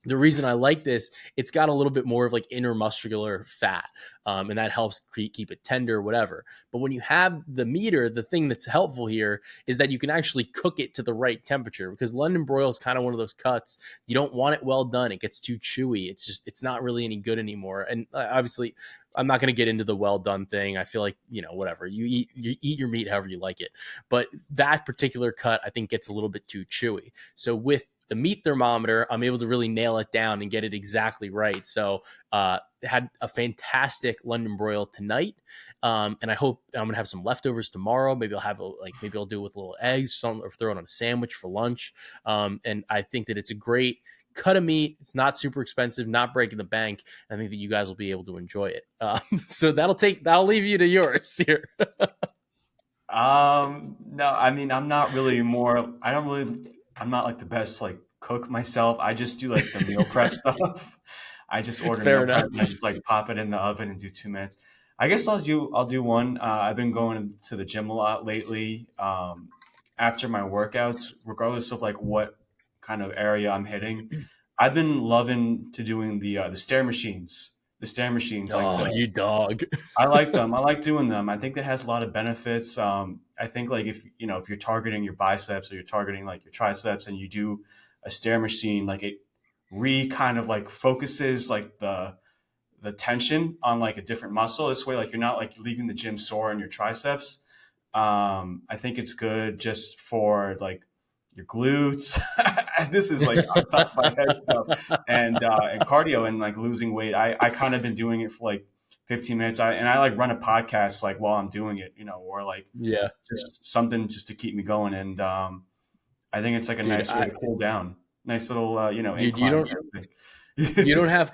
the reason I like this, it's got a little bit more of like intermuscular fat, and that helps keep it tender, whatever. But when you have the Meter, the thing that's helpful here is that you can actually cook it to the right temperature, because London broil is kind of one of those cuts. You don't want it well done. It gets too chewy. It's not really any good anymore. And obviously, I'm not going to get into the well done thing. I feel like, whatever, you eat your meat however you like it. But that particular cut, I think, gets a little bit too chewy. So with the meat thermometer, I'm able to really nail it down and get it exactly right. So had a fantastic London broil tonight, and I hope I'm gonna have some leftovers tomorrow. Maybe I'll do it with little eggs or something, or throw it on a sandwich for lunch. And I think that it's a great cut of meat. It's not super expensive, not breaking the bank. I think that you guys will be able to enjoy it. So that'll leave you to yours here. No, I mean, I'm not really more. I'm not like the best like cook myself. I just do like the meal prep stuff. I just order Fair meal enough. prep and I just like pop it in the oven and do 2 minutes. I guess I'll do one. I've been going to the gym a lot lately. After my workouts, regardless of like what kind of area I'm hitting, I've been loving to doing the stair machines. The stair machines, like Oh, to you dog. I like them. I like doing them. I think that has a lot of benefits. I think like if you're targeting your biceps or you're targeting like your triceps and you do a stair machine, like it kind of like focuses like the tension on like a different muscle. This way, like you're not like leaving the gym sore in your triceps. I think it's good just for like your glutes. This is like on top of my head stuff, and cardio and like losing weight. I kind of been doing it for like 15 minutes. I like run a podcast like while I'm doing it, or like Yeah. just something just to keep me going. And I think it's like a Dude, nice way to cool down. Nice little dude, you incline don't type thing. you don't have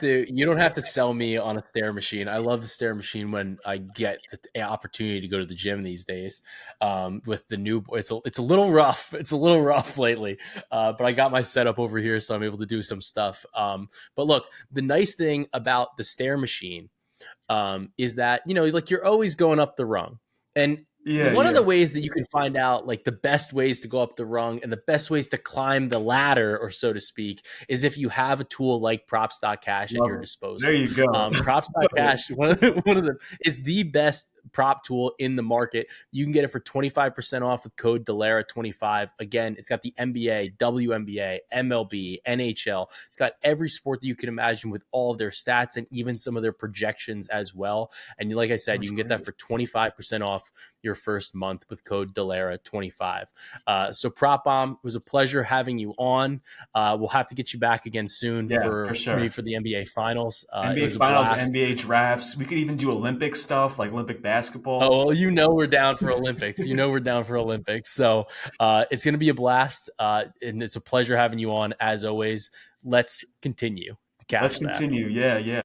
to sell me on a stair machine. I love the stair machine when I get the opportunity to go to the gym these days. With the new, it's a little rough. It's a little rough lately, but I got my setup over here, so I'm able to do some stuff. But look, the nice thing about the stair machine is that like you're always going up the rung, and Yeah, one of yeah. the ways that you can find out like the best ways to go up the rung and the best ways to climb the ladder, or so to speak, is if you have a tool like props.cash at Love your it. There disposal. you go. Props.cash, one of the is the best prop tool in the market. You can get it for 25% off with code Delara25. Again, it's got the NBA, WNBA, MLB, NHL. It's got every sport that you can imagine with all of their stats and even some of their projections as well. And like I said, you can get that for 25% off your first month with code Delara25. So Prop Bomb, it was a pleasure having you on. We'll have to get you back again soon for sure. maybe for the NBA Finals. NBA it was Finals, a blast. NBA drafts. We could even do Olympic stuff like Olympic basketball. Oh, well, we're down for Olympics. We're down for Olympics. So it's going to be a blast. And it's a pleasure having you on as always. Let's continue. Let's continue. Yeah.